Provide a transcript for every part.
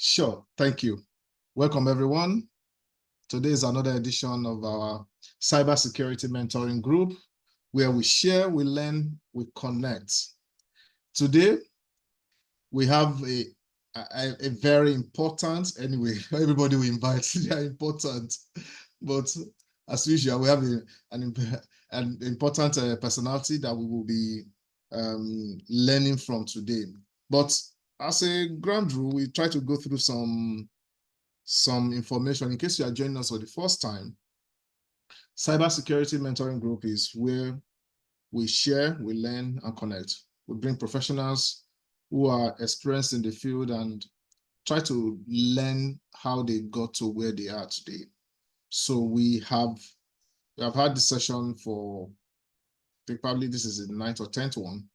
Sure, thank you. Welcome, everyone. Today is another edition of our cybersecurity mentoring group where we share, we learn, we connect. Today, we have a very important, anyway, everybody we invite, they are important, but as usual, we have an important personality that we will be learning from today. But as a ground rule, we try to go through some information in case you are joining us for the first time. Cybersecurity mentoring group is where we share, we learn, and connect. We bring professionals who are experienced in the field and try to learn how they got to where they are today. So we have had this session for, I think probably this is the 9th or 10th one.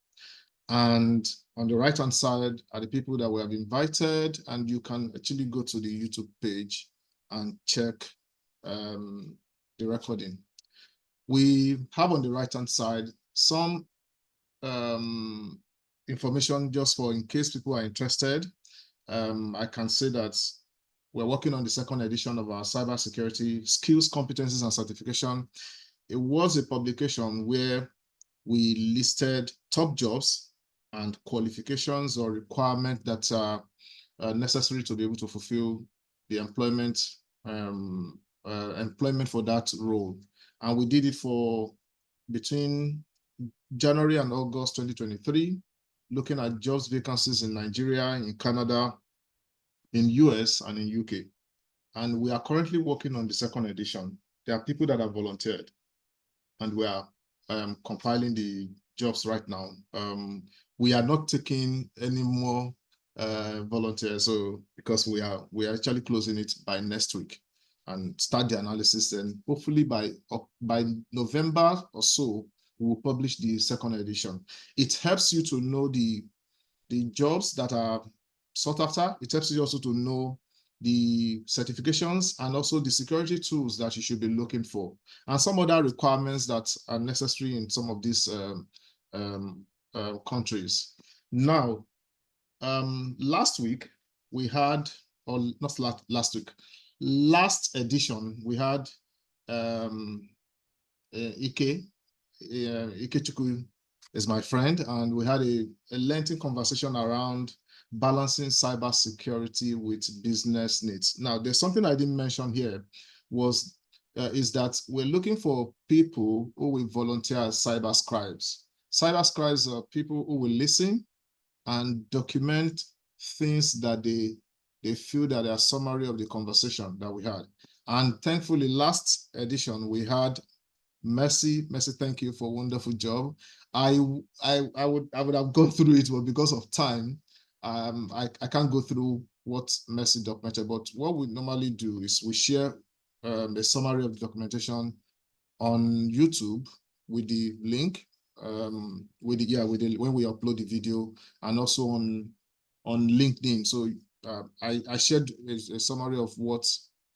And on the right-hand side are the people that we have invited, and you can actually go to the YouTube page and check the recording. We have on the right-hand side some information just for in case people are interested. I can say that we're working on the second edition of our cybersecurity skills, competencies, and certification. It was a publication where we listed top jobs and qualifications or requirements that are necessary to be able to fulfill the employment for that role. And we did it for between January and August 2023, looking at jobs vacancies in Nigeria, in Canada, in US, and in UK. And we are currently working on the second edition. There are people that have volunteered, and we are compiling the jobs right now. We are not taking any more volunteers, so because we are actually closing it by next week and start the analysis. And hopefully by November or so, we will publish the second edition. It helps you to know the jobs that are sought after. It helps you also to know the certifications and also the security tools that you should be looking for, and some other requirements that are necessary in some of these countries. Now, last week we had, or not last week, last edition we had Ikechukwu is my friend, and we had a lengthy conversation around balancing cybersecurity with business needs. Now, there's something I didn't mention here is that we're looking for people who will volunteer as cyber scribes. Cyber scribes are people who will listen and document things that they feel that are summary of the conversation that we had. And thankfully, last edition we had Mercy, thank you for a wonderful job. I would have gone through it, but because of time, I can't go through what Mercy documented. But what we normally do is we share a summary of the documentation on YouTube with the link, when we upload the video, and also on LinkedIn. So I shared a summary of what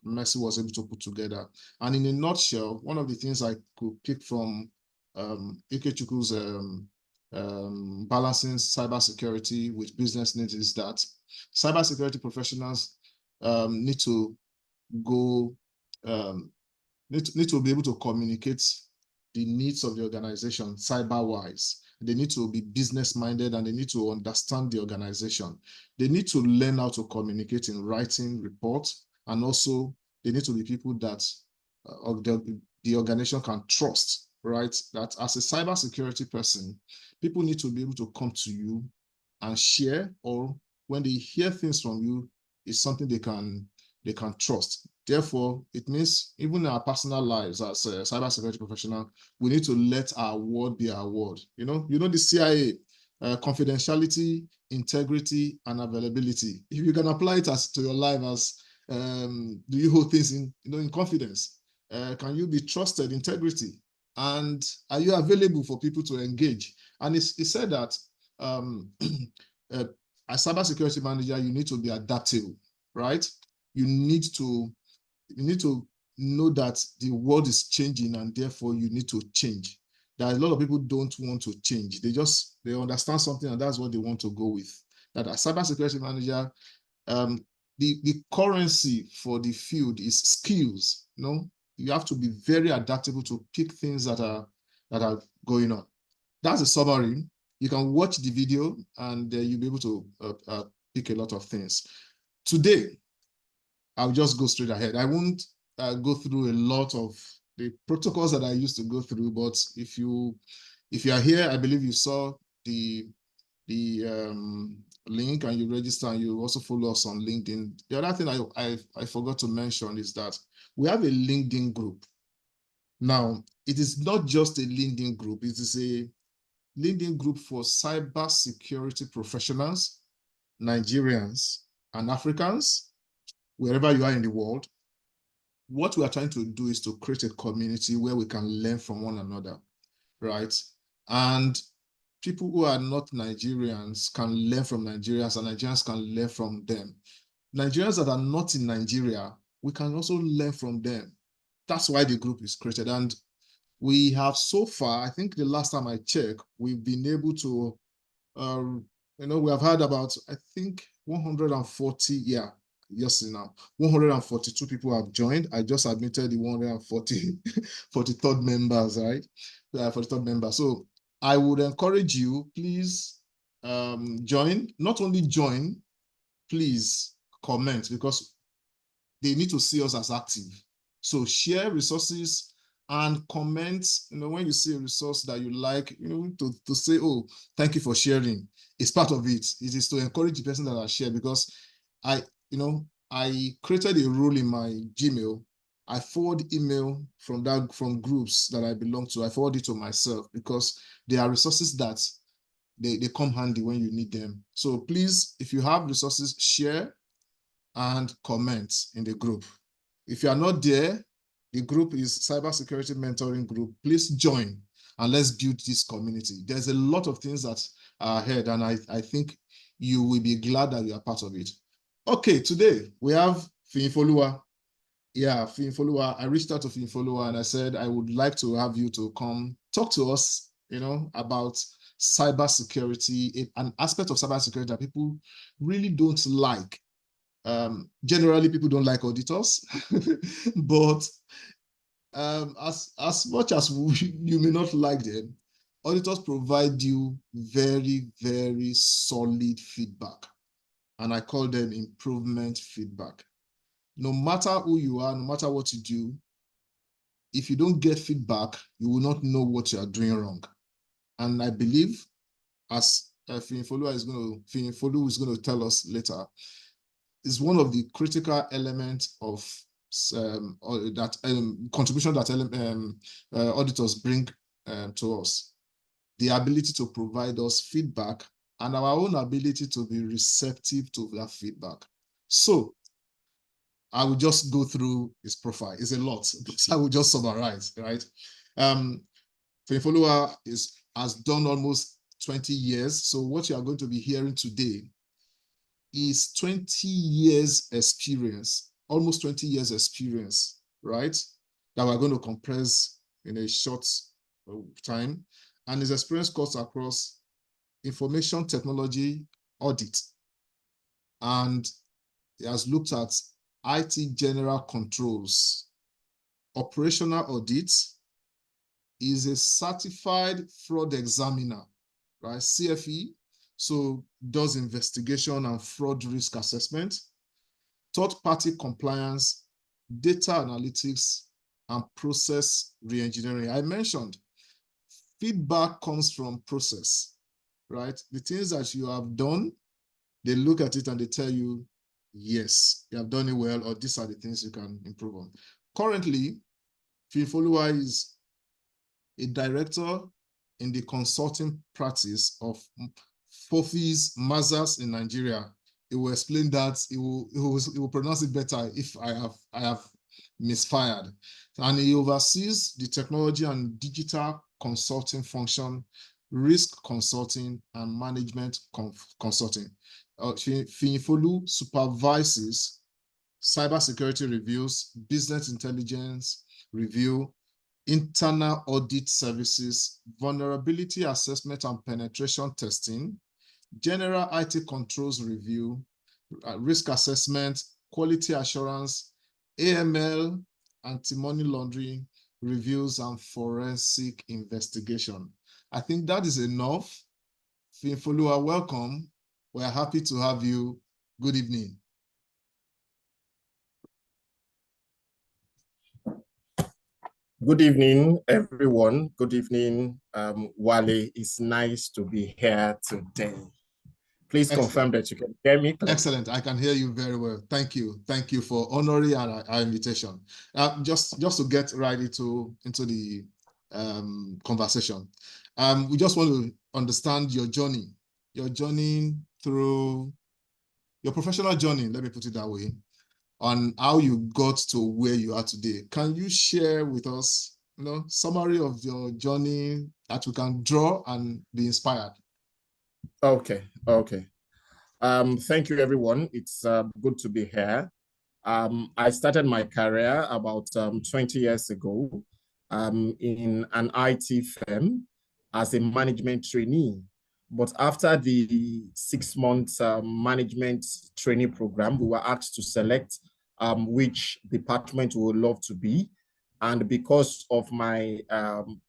Mercy was able to put together. And in a nutshell, one of the things I could pick from Ikechukwu's balancing cybersecurity with business needs is that cybersecurity professionals need to be able to communicate the needs of the organization cyber-wise. They need to be business-minded, and they need to understand the organization. They need to learn how to communicate in writing reports, and also they need to be people that the organization can trust, right? That as a cybersecurity person, people need to be able to come to you and share, or when they hear things from you, it's something they can trust. Therefore, it means even in our personal lives as a cybersecurity professional, we need to let our word be our word. You know the CIA, confidentiality, integrity, and availability. If you can apply it to your life as do you hold things in confidence? Can you be trusted? Integrity, and are you available for people to engage? And it said that as cybersecurity manager, you need to be adaptable, right? You need to know that the world is changing, and therefore you need to change. There are a lot of people don't want to change. They understand something, and that's what they want to go with. That as cybersecurity manager, the currency for the field is skills. You know, you have to be very adaptable to pick things that are going on. That's a summary. You can watch the video and you'll be able to pick a lot of things. Today, I'll just go straight ahead. I won't go through a lot of the protocols that I used to go through, but if you are here, I believe you saw the link and you register and you also follow us on LinkedIn. The other thing I forgot to mention is that we have a LinkedIn group. Now, it is not just a LinkedIn group, it is a LinkedIn group for cybersecurity professionals, Nigerians, and Africans, wherever you are in the world. What we are trying to do is to create a community where we can learn from one another, right? And people who are not Nigerians can learn from Nigerians, and Nigerians can learn from them. Nigerians that are not in Nigeria, we can also learn from them. That's why the group is created. And we have so far, I think the last time I checked, we've been able to, we have had about, I think, 140, yeah, yes, now 142 people have joined. I just admitted the 43rd members, right? 43rd members. So I would encourage you, please join. Not only join, please comment, because they need to see us as active. So share resources and comment, when you see a resource that you like, to say, oh, thank you for sharing. It's part of it. It is to encourage the person that I share, because I created a rule in my Gmail. I forward email from groups that I belong to. I forward it to myself, because there are resources that they come handy when you need them. So please, if you have resources, share and comment in the group. If you are not there, the group is Cybersecurity Mentoring Group. Please join and let's build this community. There's a lot of things that are ahead, and I think you will be glad that you are part of it. Okay, today we have FIYINFOLU. Yeah, FIYINFOLU. I reached out to FIYINFOLU and I said, I would like to have you to come talk to us, about cybersecurity, an aspect of cybersecurity that people really don't like. Generally, people don't like auditors, but as much as you may not like them, auditors provide you very, very solid feedback. And I call them improvement feedback. No matter who you are, no matter what you do, if you don't get feedback, you will not know what you are doing wrong. And I believe, as FIYINFOLU is going to tell us later, is one of the critical elements of contribution that auditors bring to us. The ability to provide us feedback and our own ability to be receptive to that feedback. So I will just go through his profile. It's a lot, but I will just summarize, right? FIYINFOLU has done almost 20 years. So what you are going to be hearing today is 20 years experience, almost 20 years experience, right? That we're going to compress in a short time. And his experience cuts across information technology audit. And he has looked at IT general controls, operational audit, is a certified fraud examiner, right? CFE. So does investigation and fraud risk assessment, third-party compliance, data analytics, and process reengineering. I mentioned feedback comes from process, right? The things that you have done, they look at it and they tell you, yes, you have done it well, or these are the things you can improve on. Currently, FIYINFOLU is a director in the consulting practice of FOFI's Mazars in Nigeria. He will explain that. He will pronounce it better if I have misfired. And he oversees the technology and digital consulting function, risk consulting, and management consulting. FIYINFOLU supervises cybersecurity reviews, business intelligence review, internal audit services, vulnerability assessment and penetration testing, general IT controls review, risk assessment, quality assurance, AML, anti-money laundering, reviews, and forensic investigation. I think that is enough. FIYINFOLU, welcome. We're happy to have you. Good evening. Good evening, everyone. Good evening, Wale. It's nice to be here today. Please confirm that you can hear me. Please. Excellent. I can hear you very well. Thank you. Thank you for honoring our invitation. Just to get right into the conversation. We just want to understand your journey through your professional journey, let me put it that way, on how you got to where you are today. Can you share with us, summary of your journey that we can draw and be inspired? Okay. Thank you, everyone. It's good to be here. I started my career about 20 years ago in an IT firm as a management trainee. But after the 6-month management training program, we were asked to select which department we would love to be. And because of my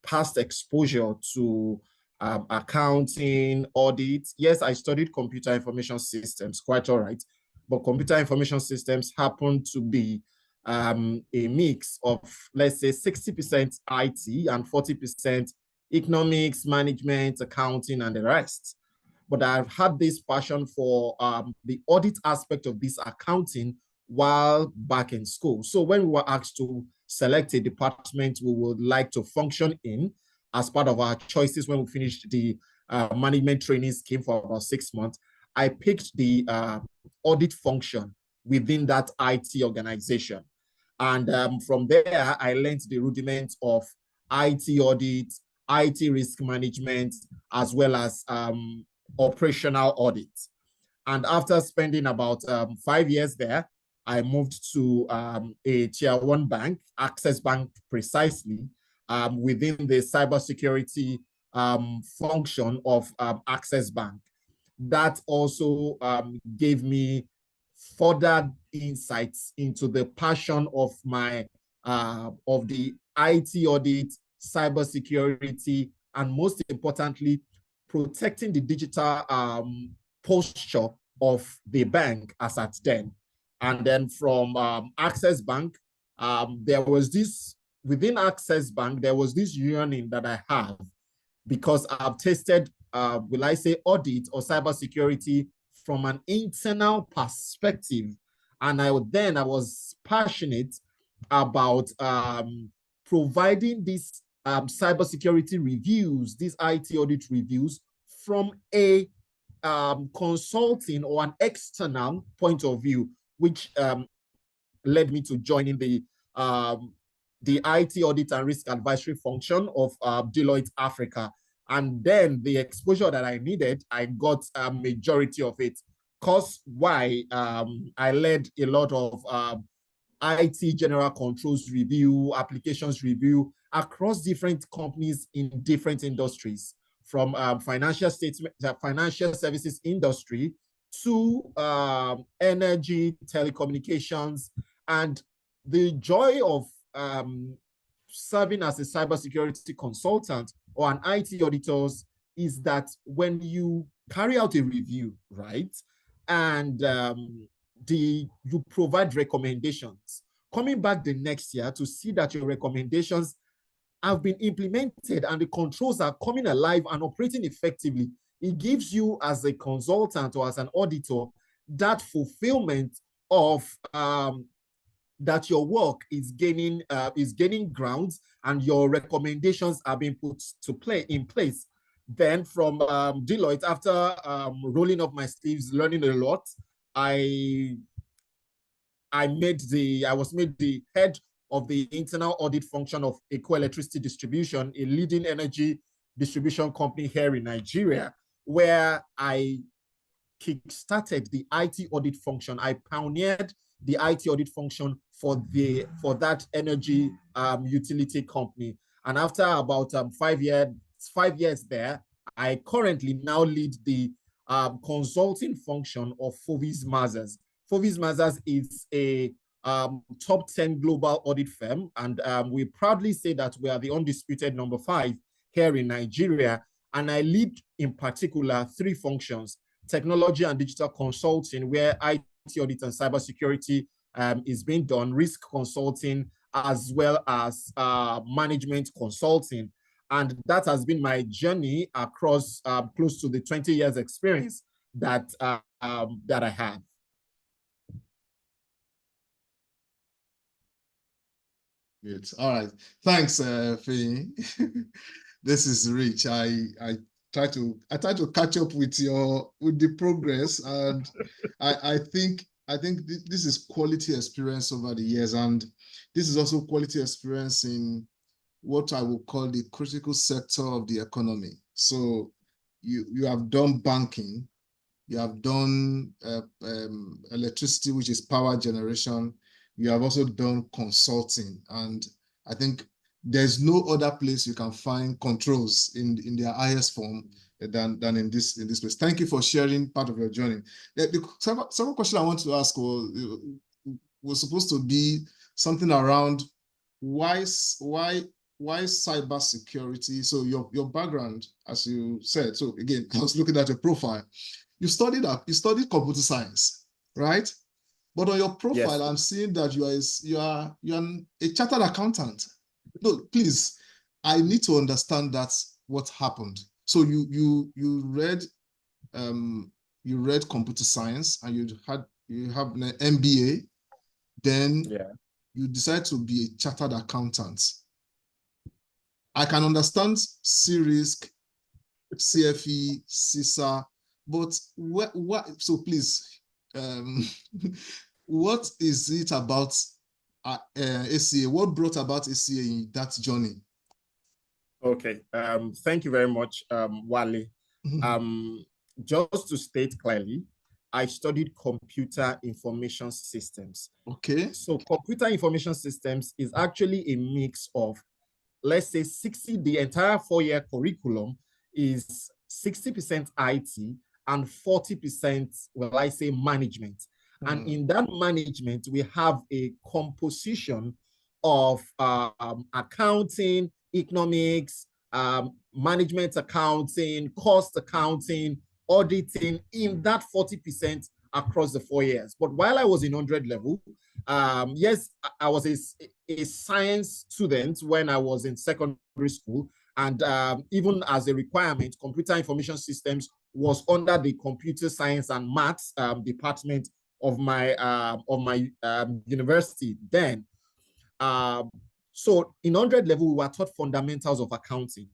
past exposure to accounting, audit, yes, I studied computer information systems, quite all right. But computer information systems happen to be a mix of, let's say, 60% IT and 40% economics, management, accounting, and the rest. But I've had this passion for the audit aspect of this accounting while back in school. So when we were asked to select a department we would like to function in as part of our choices when we finished the management training scheme for about 6 months, I picked the audit function within that IT organization. And from there, I learned the rudiments of IT audit, IT risk management, as well as operational audit. And after spending about 5 years there, I moved to a tier 1 bank, Access Bank precisely, within the cybersecurity function of Access Bank. That also gave me further insights into the passion of of the IT audit, cybersecurity, and most importantly, protecting the digital posture of the bank as at then. And then from Access Bank, there was this, within Access Bank, there was this yearning that I have because I've tested, will I say, audit or cybersecurity from an internal perspective. And I was passionate about providing these cybersecurity reviews, these IT audit reviews from a consulting or an external point of view, which led me to joining the IT audit and risk advisory function of Deloitte Africa. And then the exposure that I needed, I got a majority of it. Cause why I led a lot of IT general controls review, applications review across different companies in different industries, from financial services industry to energy, telecommunications. And the joy of serving as a cybersecurity consultant or an IT auditor is that when you carry out a review, right, and you provide recommendations, coming back the next year to see that your recommendations have been implemented and the controls are coming alive and operating effectively, it gives you as a consultant or as an auditor that fulfillment of that your work is gaining ground and your recommendations are being put in place. Then from Deloitte, after rolling up my sleeves, learning a lot, I was made the head of the internal audit function of Eco Electricity Distribution, a leading energy distribution company here in Nigeria, where I kickstarted the IT audit function. I pioneered the IT audit function for that energy utility company. And after about 5 years there, I currently now lead the consulting function of Fovis Mazars. Fovis Mazars is a top 10 global audit firm, and we proudly say that we are the undisputed number 5 here in Nigeria. And I lead in particular 3 functions: technology and digital consulting, where IT audit and cybersecurity is being done, risk consulting, as well as management consulting. And that has been my journey across close to the 20 years experience that I have. Good. All right. Thanks, Fiyin. This is rich. I try to catch up with the progress, and I think this is quality experience over the years, and this is also quality experience in what I would call the critical sector of the economy. So you have done banking, you have done electricity, which is power generation. You have also done consulting, and I think there's no other place you can find controls in their highest form than in this place. Thank you for sharing part of your journey. The second question I want to ask was supposed to be something around why cybersecurity. So your background, as you said. So again, I was looking at your profile. You studied computer science, right? But on your profile, yes, I'm seeing that you are a chartered accountant. No, please, I need to understand that's what happened. So you read computer science, and you have an MBA, then you decide to be a chartered accountant. I can understand C-Risk, CFE, CISA, but what? So please, what is it about ACA? What brought about ACA in that journey? Okay, thank you very much, Wale. Just to state clearly, I studied computer information systems. Okay. So computer information systems is actually a mix of, let's say, the entire 4-year curriculum is 60% IT and 40%, well, I say management. And in that management, we have a composition of accounting, economics, management accounting, cost accounting, auditing in that 40% across the 4 years. But while I was in 100 level, yes, I was a science student when I was in secondary school. And even as a requirement, computer information systems was under the computer science and maths department of my university then. So in 100 level, we were taught fundamentals of accounting.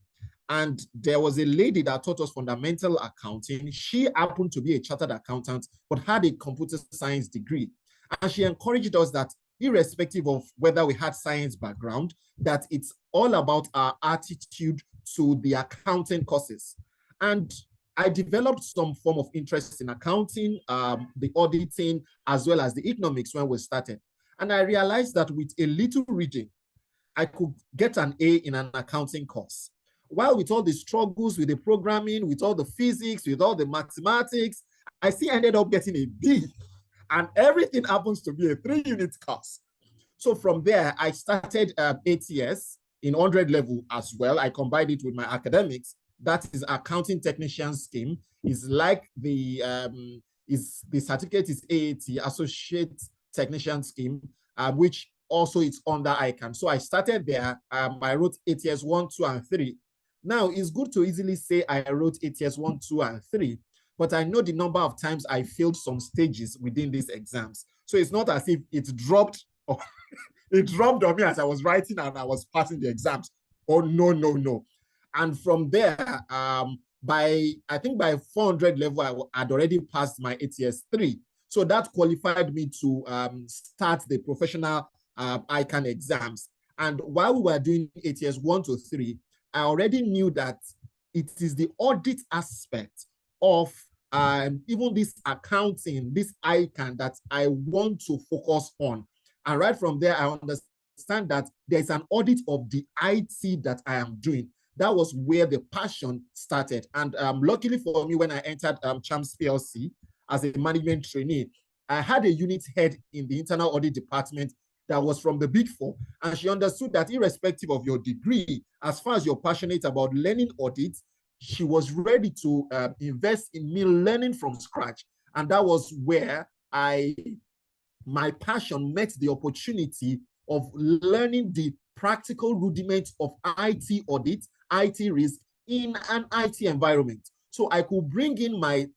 And there was a lady that taught us fundamental accounting. She happened to be a chartered accountant, but had a computer science degree. And she encouraged us that irrespective of whether we had science background, that it's all about our attitude to the accounting courses. And I developed some form of interest in accounting, the auditing, as well as the economics when we started. And I realized that with a little reading, I could get an A in an accounting course. While with all the struggles with the programming, with all the physics, with all the mathematics, I still ended up getting a B. And everything happens to be a 3-unit course. So from there, I started ATS in 100 level as well. I combined it with my academics. That is accounting technician scheme. Is like the certificate is AAT, associate technician scheme, which also it's under ICANN. So I started there. I wrote ATS 1, 2, and 3. Now it's good to easily say I wrote ATS 1, 2, and 3, but I know the number of times I failed some stages within these exams. So it's not as if it dropped. It dropped on me as I was writing and I was passing the exams. Oh, no. And from there, I think by 400 level, I had already passed my ATS 3. So that qualified me to start the professional ICANN exams. And while we were doing ATS 1 to 3, I already knew that it is the audit aspect of even this accounting, this ICANN that I want to focus on. And right from there, I understand that there's an audit of the IT that I am doing. that was where the passion started. And luckily for me, when I entered Champs PLC as a management trainee, I had a unit head in the internal audit department that was from the Big Four. And she understood that irrespective of your degree, as far as you're passionate about learning audit, she was ready to invest in me learning from scratch. And that was where my passion met the opportunity of learning the practical rudiments of IT audit, IT risk in an IT environment. So I could bring in my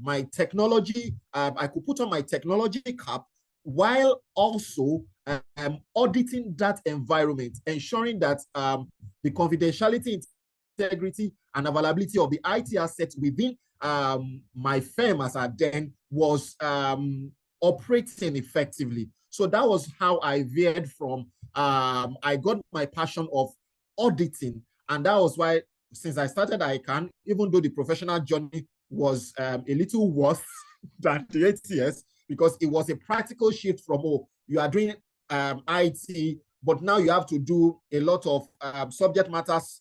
my technology, I could put on my technology cap while also auditing that environment, ensuring that the confidentiality, integrity, and availability of the IT assets within my firm as I then was operating effectively. So that was how I veered from, I got my passion of auditing. And that was why, since I started ICANN, even though the professional journey was a little worse than the 8 years, because it was a practical shift from, oh, you are doing IT, but now you have to do a lot of subject matters,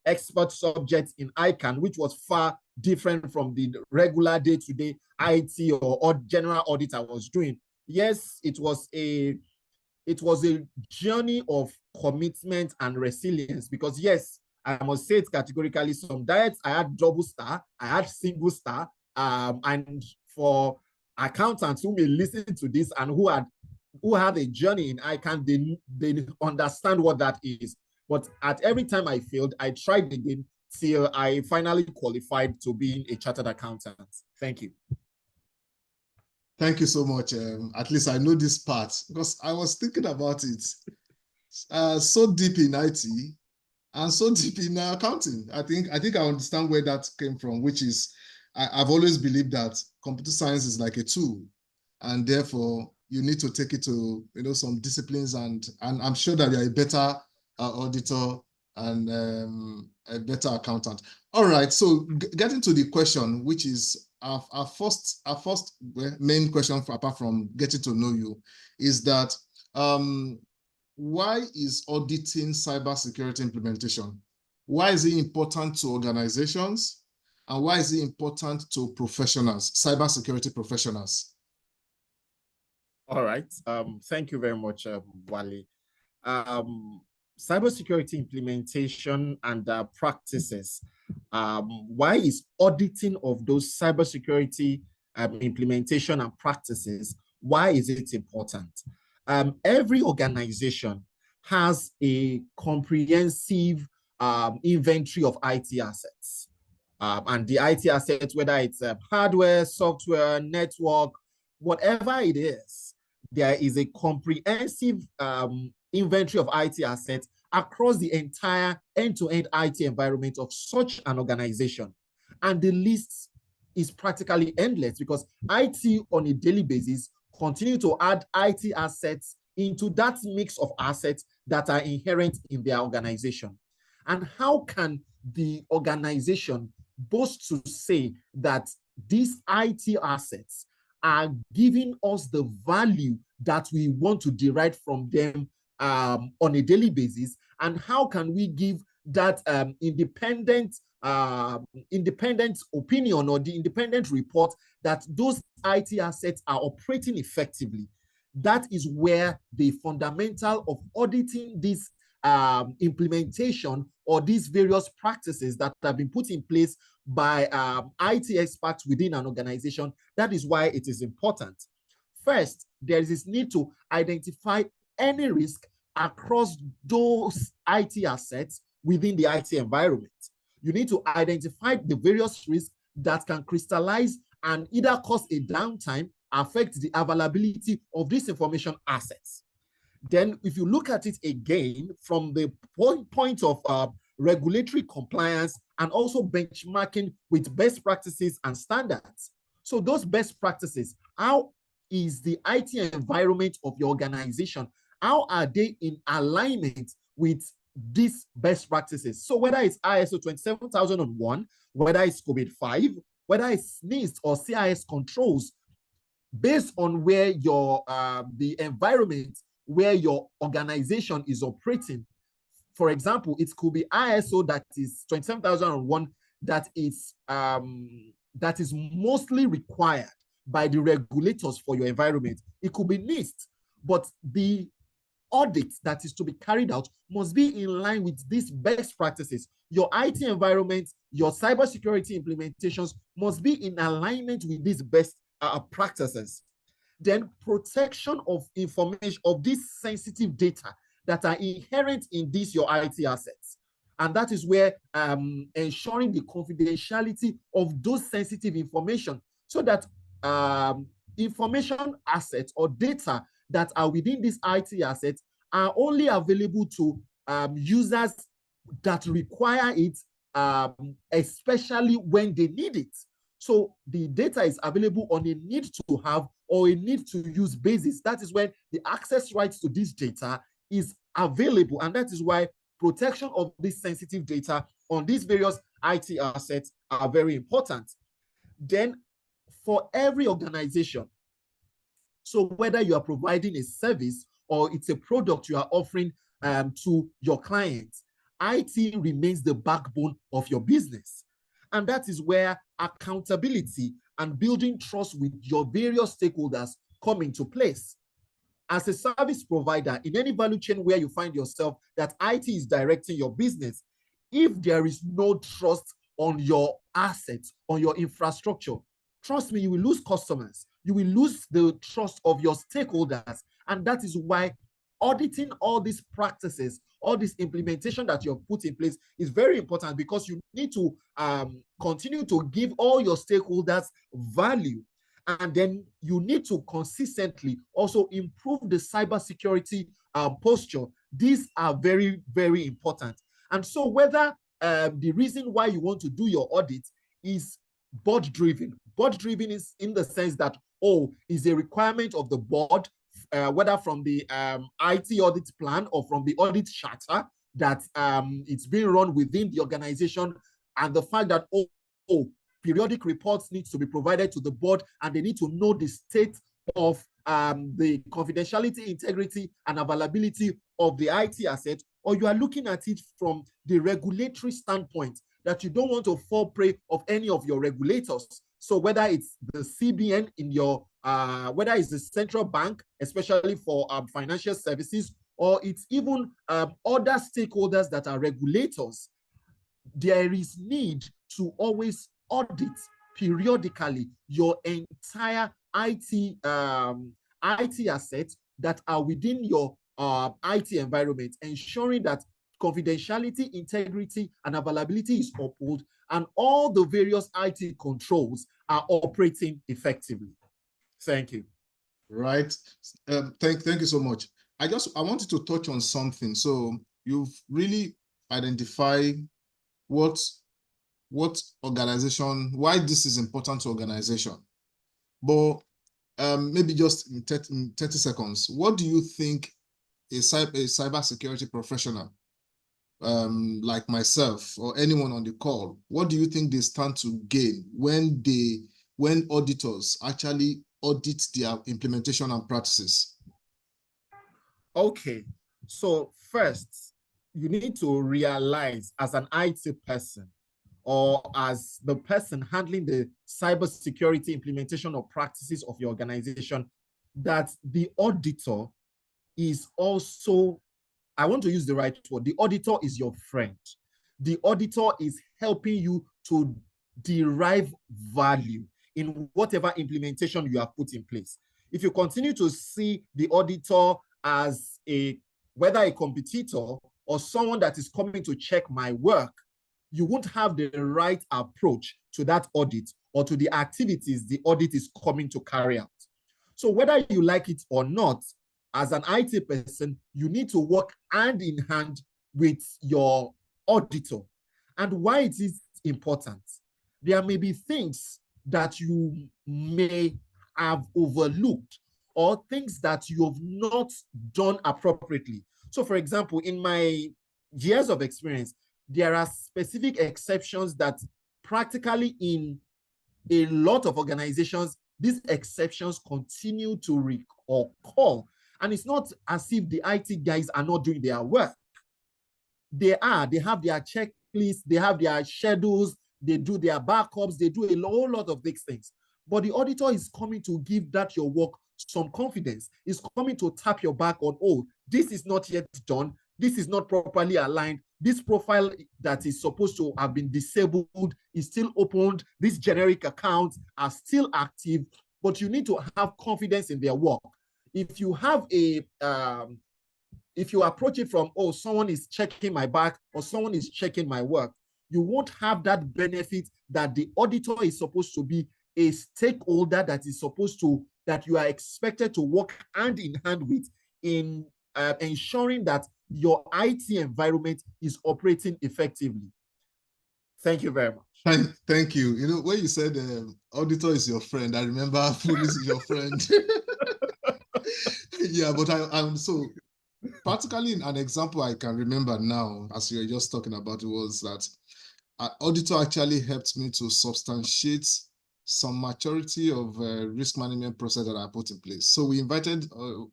expert subjects in ICANN, which was far different from the regular day-to-day IT or general audit I was doing. Yes, it was a journey of commitment and resilience, because yes, I must say it categorically, some diets I had double star, I had single star, and for accountants who may listen to this and who had a journey in ICANN, they understand what that is. But at every time I failed, I tried again till I finally qualified to being a chartered accountant. Thank you. Thank you so much. At least I know this part because I was thinking about it. So deep in IT and so deep in accounting. I think I understand where that came from, which is I've always believed that computer science is like a tool, and therefore you need to take it to some disciplines, and I'm sure that you're a better auditor and a better accountant. All right, so getting to the question, which is our first main question, apart from getting to know you, is that why is auditing cybersecurity implementation? Why is it important to organizations? And why is it important to professionals, cybersecurity professionals? All right. Thank you very much, Wale. Cybersecurity implementation and practices. Why is auditing of those cybersecurity implementation and practices, why is it important? Every organization has a comprehensive inventory of IT assets. And the IT assets, whether it's hardware, software, network, whatever it is, there is a comprehensive inventory of IT assets across the entire end-to-end IT environment of such an organization. And the list is practically endless because IT on a daily basis continue to add IT assets into that mix of assets that are inherent in their organization. And how can the organization boast to say that these IT assets are giving us the value that we want to derive from them on a daily basis? And how can we give that independent opinion or the independent report that those IT assets are operating effectively? That is where the fundamental of auditing this implementation or these various practices that have been put in place by IT experts within an organization, that is why it is important. First, there is this need to identify any risk across those IT assets within the IT environment. You need to identify the various risks that can crystallize and either cause a downtime, affect the availability of these information assets. Then if you look at it again from the point of regulatory compliance and also benchmarking with best practices and standards. So those best practices, how is the IT environment of your organization? How are they in alignment with these best practices? So whether it's ISO 27001, whether it's COVID-5, whether it's NIST or CIS controls, based on where your the environment where your organization is operating, for example, it could be ISO that is 27001 that is mostly required by the regulators for your environment. It could be NIST, but the audit that is to be carried out must be in line with these best practices. Your IT environment, your cybersecurity implementations must be in alignment with these best practices. Then protection of information, of this sensitive data that are inherent in these your IT assets. And that is where ensuring the confidentiality of those sensitive information, so that information assets or data that are within these IT assets are only available to users that require it, especially when they need it. So the data is available on a need to have or a need to use basis. That is when the access rights to this data is available. And that is why protection of this sensitive data on these various IT assets are very important. Then for every organization, so whether you are providing a service or it's a product you are offering to your clients, IT remains the backbone of your business. And that is where accountability and building trust with your various stakeholders come into place. As a service provider, in any value chain where you find yourself that IT is directing your business, if there is no trust on your assets, on your infrastructure, trust me, you will lose customers. You will lose the trust of your stakeholders. And that is why auditing all these practices, all this implementation that you have put in place is very important, because you need to continue to give all your stakeholders value. And then you need to consistently also improve the cybersecurity posture. These are very, very important. And so whether the reason why you want to do your audit is board-driven. Board-driven is in the sense that, is a requirement of the board, whether from the IT audit plan or from the audit charter that it's being run within the organization, and the fact that, periodic reports need to be provided to the board, and they need to know the state of the confidentiality, integrity, and availability of the IT asset, or you are looking at it from the regulatory standpoint, that you don't want to fall prey of any of your regulators. So whether it's the CBN in your, whether it's the central bank, especially for financial services, or it's even other stakeholders that are regulators, there is need to always audit periodically your entire IT assets that are within your IT environment, ensuring that confidentiality, integrity, and availability is upheld, and all the various IT controls are operating effectively. Thank you. Right. Thank you so much. I wanted to touch on something. So you've really identified what organization, why this is important to organization. But maybe just in 30 seconds, what do you think a cybersecurity professional like myself or anyone on the call, what do you think they stand to gain when auditors actually audit their implementation and practices? Okay, so first, you need to realize as an IT person, or as the person handling the cybersecurity implementation or practices of your organization, that the auditor is also, I want to use the right word, the auditor is your friend. The auditor is helping you to derive value in whatever implementation you have put in place. If you continue to see the auditor as whether a competitor or someone that is coming to check my work, you won't have the right approach to that audit or to the activities the audit is coming to carry out. So whether you like it or not, as an IT person, you need to work hand in hand with your auditor. And why it is important? There may be things that you may have overlooked or things that you have not done appropriately. So for example, in my years of experience, there are specific exceptions that practically in a lot of organizations, these exceptions continue to recur. And it's not as if the IT guys are not doing their work. They have their checklists, they have their schedules, they do their backups, they do a whole lot of these things. But the auditor is coming to give that your work some confidence. Is coming to tap your back on, oh, this is not yet done. This is not properly aligned. This profile that is supposed to have been disabled is still opened. These generic accounts are still active, but you need to have confidence in their work. If you have a, if you approach it from, oh, someone is checking my back or someone is checking my work, you won't have that benefit that the auditor is supposed to be a stakeholder that is supposed to, that you are expected to work hand in hand with in ensuring that your IT environment is operating effectively. Thank you very much. Thank you. You know, when you said auditor is your friend, I remember police is your friend. Yeah, but I'm so practically an example I can remember now, as you were just talking about, it was that an auditor actually helped me to substantiate some maturity of risk management process that I put in place. So we invited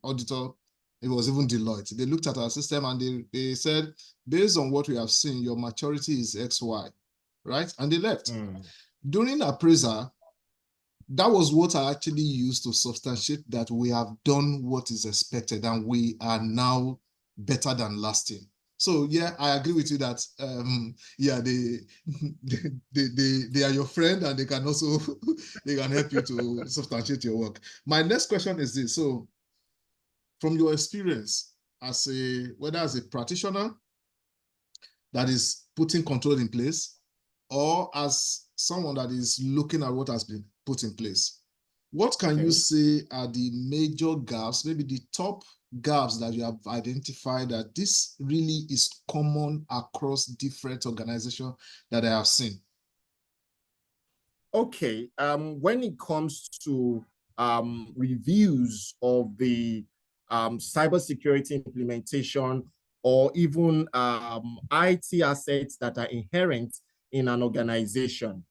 auditor, it was even Deloitte. They looked at our system and they said, based on what we have seen, your maturity is XY, right? And they left. During appraisal, that was what I actually used to substantiate that we have done what is expected and we are now better than last year. So yeah, I agree with you that yeah, they are your friend and they can also they can help you to substantiate your work. My next question is this: so, from your experience as whether as a practitioner that is putting control in place, or as someone that is looking at what has been put in place, what can you say are the major gaps, maybe the top gaps that you have identified that this really is common across different organizations that I have seen? Okay, when it comes to reviews of the cybersecurity implementation or even IT assets that are inherent in an organization,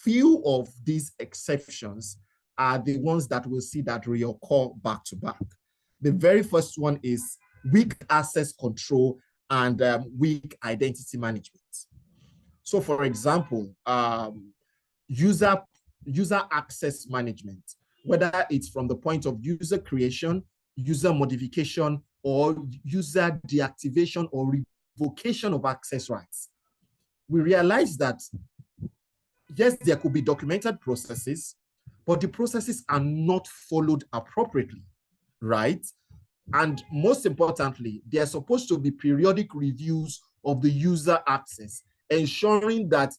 few of these exceptions are the ones that we'll see that reoccur back to back. The very first one is weak access control and weak identity management. So for example, user access management, whether it's from the point of user creation, user modification, or user deactivation or revocation of access rights. We realize that, yes, there could be documented processes, but the processes are not followed appropriately, right? And most importantly, there are supposed to be periodic reviews of the user access, ensuring that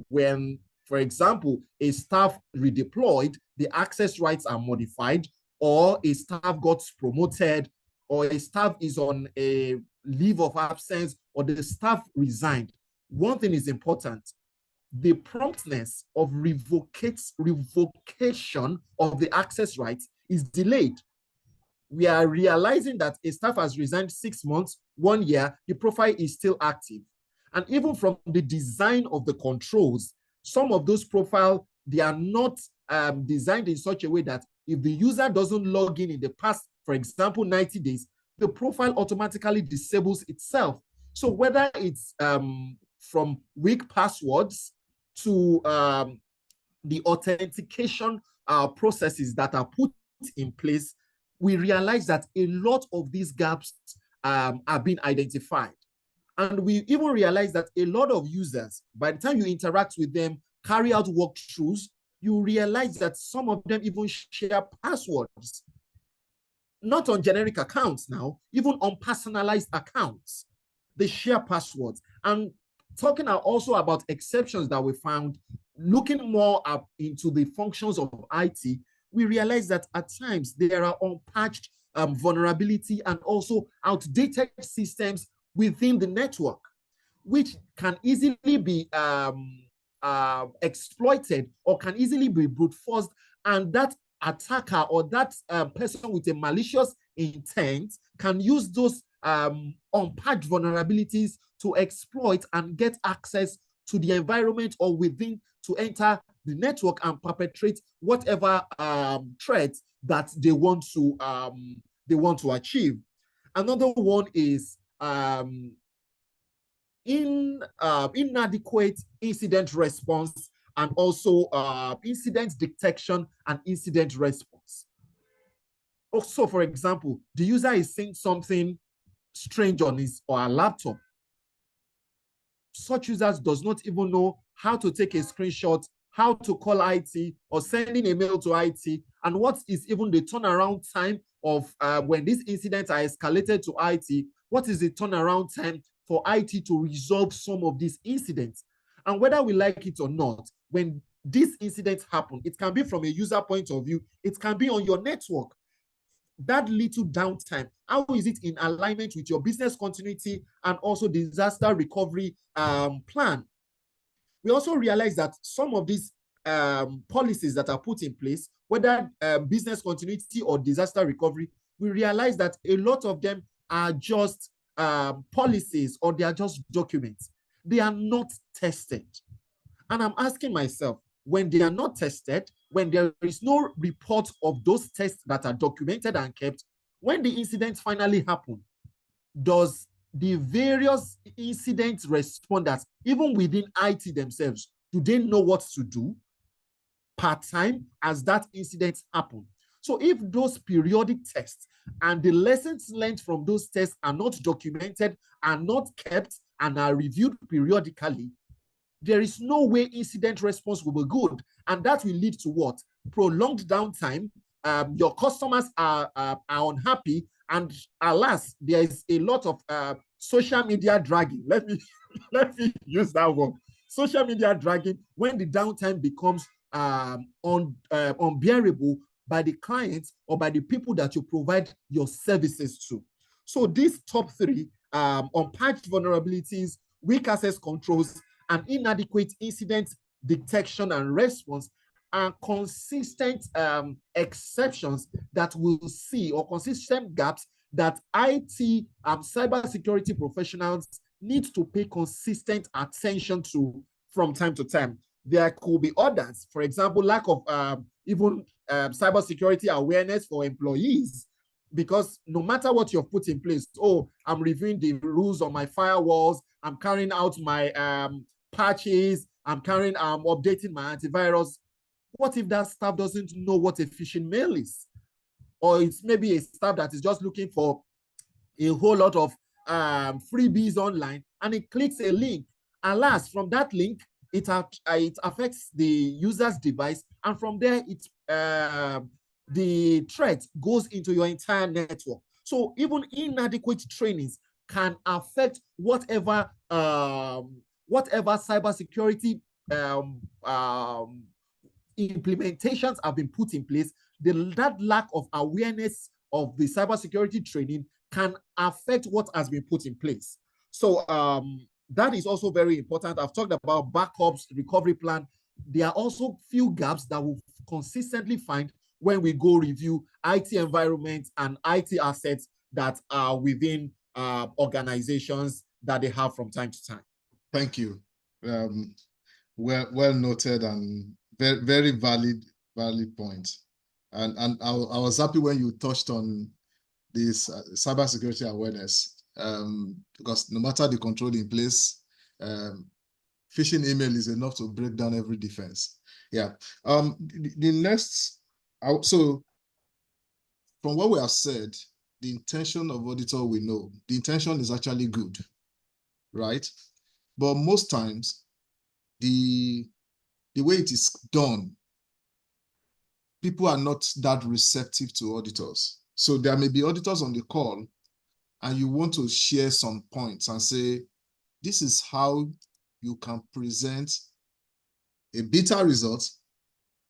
when, for example, a staff redeployed, the access rights are modified, or a staff got promoted, or a staff is on a leave of absence, or the staff resigned. One thing is important: the promptness of revocation of the access rights is delayed. We are realizing that a staff has resigned 6 months, 1 year, the profile is still active. And even from the design of the controls, some of those profiles, they are not designed in such a way that if the user doesn't log in the past, for example, 90 days, the profile automatically disables itself. So whether it's from weak passwords to the authentication processes that are put in place, we realize that a lot of these gaps are being identified. And we even realize that a lot of users, by the time you interact with them, carry out walkthroughs, you realize that some of them even share passwords, not on generic accounts now, even on personalized accounts. They share passwords. And talking also about exceptions that we found, looking more up into the functions of IT, we realize that at times there are unpatched vulnerability and also outdated systems within the network, which can easily be exploited or can easily be brute forced, and that attacker or that person with a malicious intent can use those unpatched vulnerabilities to exploit and get access to the environment or within to enter the network and perpetrate whatever threats that they want to achieve. Another one is inadequate incident response and also incident detection and incident response. Also, for example, the user is seeing something strange on his or her laptop. Such users does not even know how to take a screenshot, how to call IT or sending a mail to IT, and what is even the turnaround time of when these incidents are escalated to IT, what is the turnaround time for IT to resolve some of these incidents. And whether we like it or not, when these incidents happen, it can be from a user point of view, it can be on your network. That little downtime, how is it in alignment with your business continuity and also disaster recovery plan? We also realize that some of these policies that are put in place, whether business continuity or disaster recovery, we realize that a lot of them are just policies or they are just documents. They are not tested. And I'm asking myself, when they are not tested, when there is no report of those tests that are documented and kept, when the incidents finally happen, does the various incident responders, even within IT themselves, do they know what to do part-time as that incident happen? So if those periodic tests and the lessons learned from those tests are not documented, are not kept, and are reviewed periodically, there is no way incident response will be good. And that will lead to what? Prolonged downtime. Your customers are unhappy. And alas, there is a lot of social media dragging. Let me use that word. Social media dragging when the downtime becomes unbearable by the clients or by the people that you provide your services to. So these top three, unpatched vulnerabilities, weak access controls, and inadequate incident detection and response are consistent exceptions that we'll see, or consistent gaps that IT cybersecurity professionals need to pay consistent attention to from time to time. There could be others, for example, lack of even cybersecurity awareness for employees, because no matter what you've put in place, oh, I'm reviewing the rules on my firewalls, I'm carrying out my patches, I'm updating my antivirus. What if that staff doesn't know what a phishing mail is? Or it's maybe a staff that is just looking for a whole lot of freebies online and it clicks a link. Alas, from that link, it affects the user's device, and from there, the threat goes into your entire network. So even inadequate trainings can affect whatever cybersecurity implementations have been put in place. That lack of awareness of the cybersecurity training can affect what has been put in place. So that is also very important. I've talked about backups, recovery plan. There are also few gaps that we'll consistently find when we go review IT environments and IT assets that are within organizations that they have from time to time. Thank you. Well noted and very, very valid point. And I was happy when you touched on this cybersecurity awareness, because no matter the control in place, phishing email is enough to break down every defense. Yeah. The next, so from what we have said, the intention of auditor, we know the intention is actually good, right? But most times, the way it is done, people are not that receptive to auditors. So there may be auditors on the call, and you want to share some points and say, this is how you can present a better result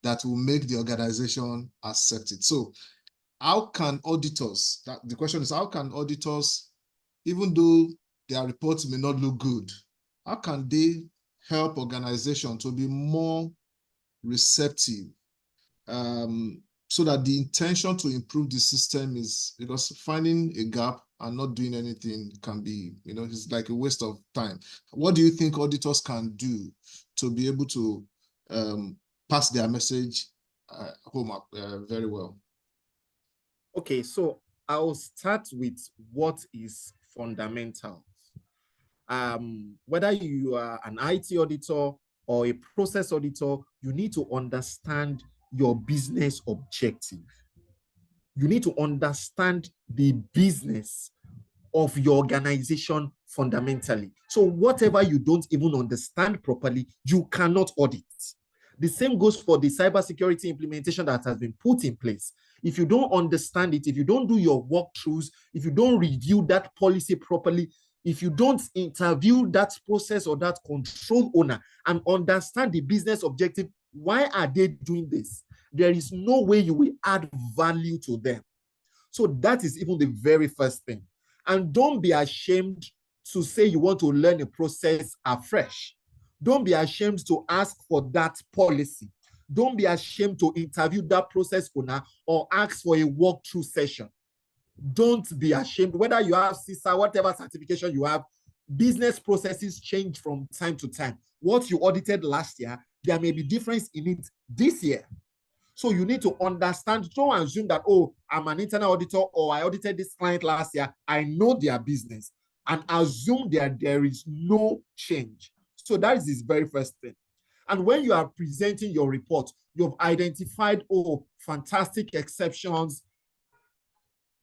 that will make the organization accept it. So how can auditors, the question is, how can auditors, even though their reports may not look good, how can they help organizations to be more receptive, so that the intention to improve the system is, because finding a gap and not doing anything can be, it's like a waste of time. What do you think auditors can do to be able to pass their message home very well? Okay, so I'll start with what is fundamentals. Whether you are an IT auditor or a process auditor, you need to understand your business objective. You need to understand the business of your organization fundamentally. So whatever you don't even understand properly, you cannot audit. The same goes for the cybersecurity implementation that has been put in place. If you don't understand it, if you don't do your walkthroughs, if you don't review that policy properly, if you don't interview that process or that control owner and understand the business objective, why are they doing this? There is no way you will add value to them. So that is even the very first thing. And don't be ashamed to say you want to learn a process afresh. Don't be ashamed to ask for that policy. Don't be ashamed to interview that process owner or ask for a walkthrough session. Don't be ashamed. Whether you have CISA, whatever certification you have, business processes change from time to time. What you audited last year, there may be difference in it this year. So you need to understand, don't assume that, oh, I'm an internal auditor or I audited this client last year, I know their business, and assume that there is no change. So that is his very first thing. And when you are presenting your report, you've identified, oh, fantastic exceptions,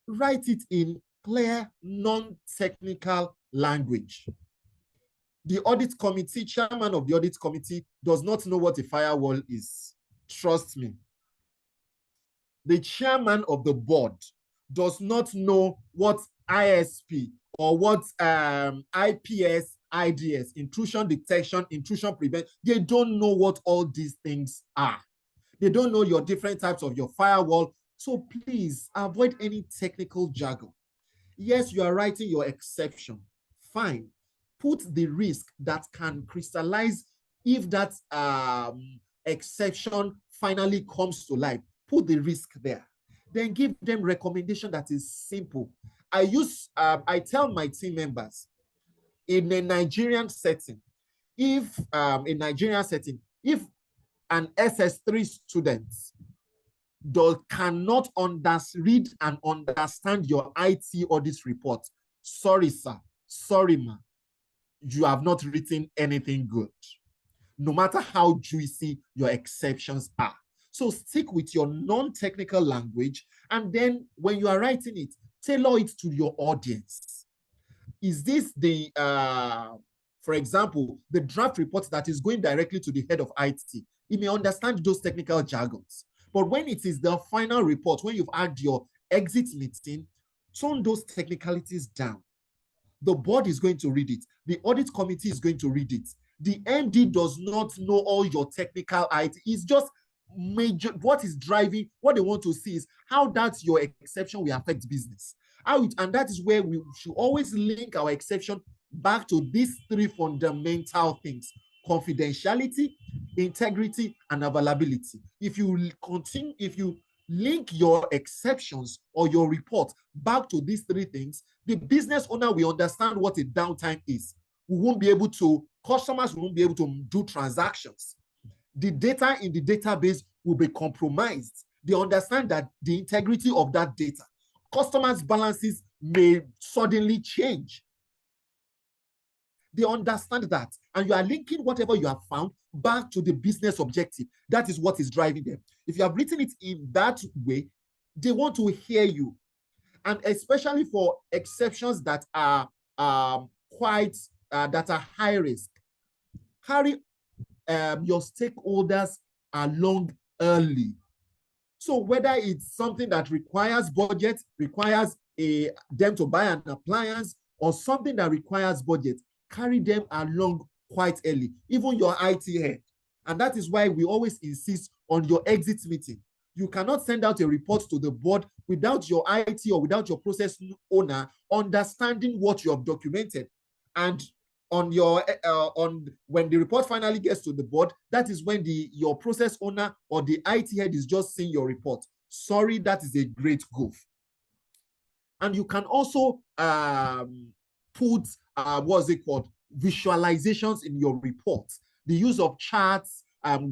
write it in clear, non-technical language. The audit committee, chairman of the audit committee, does not know what a firewall is. Trust me. The chairman of the board does not know what ISP or what IPS, IDS, intrusion detection, intrusion prevention. They don't know what all these things are. They don't know your different types of your firewall. So please avoid any technical jargon. Yes, you are writing your exception. Fine. Put the risk that can crystallize if that exception finally comes to life. Put the risk there. Then give them recommendation that is simple. I tell my team members in a Nigerian setting, if an SS3 student cannot read and understand your IT audit report, sorry, sir, sorry, ma, you have not written anything good, no matter how juicy your exceptions are. So stick with your non-technical language, and then when you are writing it, tailor it to your audience. Is this the, for example, the draft report that is going directly to the head of IT? He may understand those technical jargons. But when it is the final report, when you've had your exit meeting, tone those technicalities down. The board is going to read it. The audit committee is going to read it. The MD does not know all your technical IT. It's just major, what is driving, what they want to see is how that's your exception will affect business. And that is where we should always link our exception back to these three fundamental things: confidentiality, integrity, and availability. If you link your exceptions or your report back to these three things, the business owner will understand what a downtime is. Customers won't be able to do transactions. The data in the database will be compromised. They understand that the integrity of that data. Customers' balances may suddenly change. They understand that. And you are linking whatever you have found back to the business objective. That is what is driving them. If you have written it in that way, they want to hear you. And especially for exceptions that are that are high risk, carry your stakeholders along early. So whether it's something that requires budget, requires them to buy an appliance, or something that requires budget, carry them along quite early, even your IT head. And that is why we always insist on your exit meeting. You cannot send out a report to the board without your IT or without your process owner understanding what you have documented. And on your when the report finally gets to the board, that is when your process owner or the IT head is just seeing your report. Sorry, that is a great goof. And you can also put what's it called, visualizations in your report. The use of charts,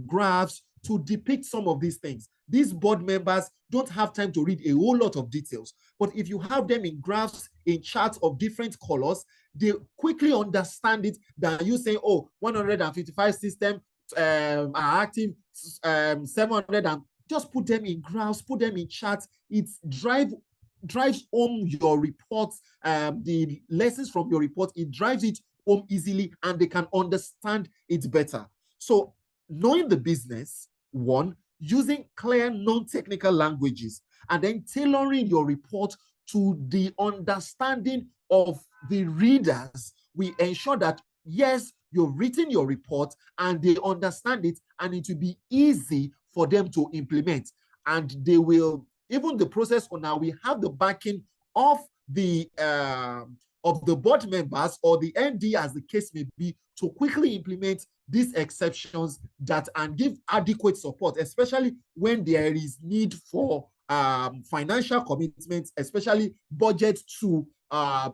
graphs to depict some of these things. these board members don't have time to read a whole lot of details. But if you have them in graphs, in charts of different colors, they quickly understand it than you saying, oh, 155 systems are active, 700, and just put them in graphs, put them in charts. It drives home your reports, the lessons from your report. It drives it home easily, and they can understand it better. So knowing the business, one, using clear non-technical languages, and then tailoring your report to the understanding of the readers, we ensure that, yes, you've written your report and they understand it, and it will be easy for them to implement. And they will, even the process owner, we have the backing of the board members or the ND, as the case may be, to quickly implement these exceptions that and give adequate support, especially when there is need for financial commitments, especially budget to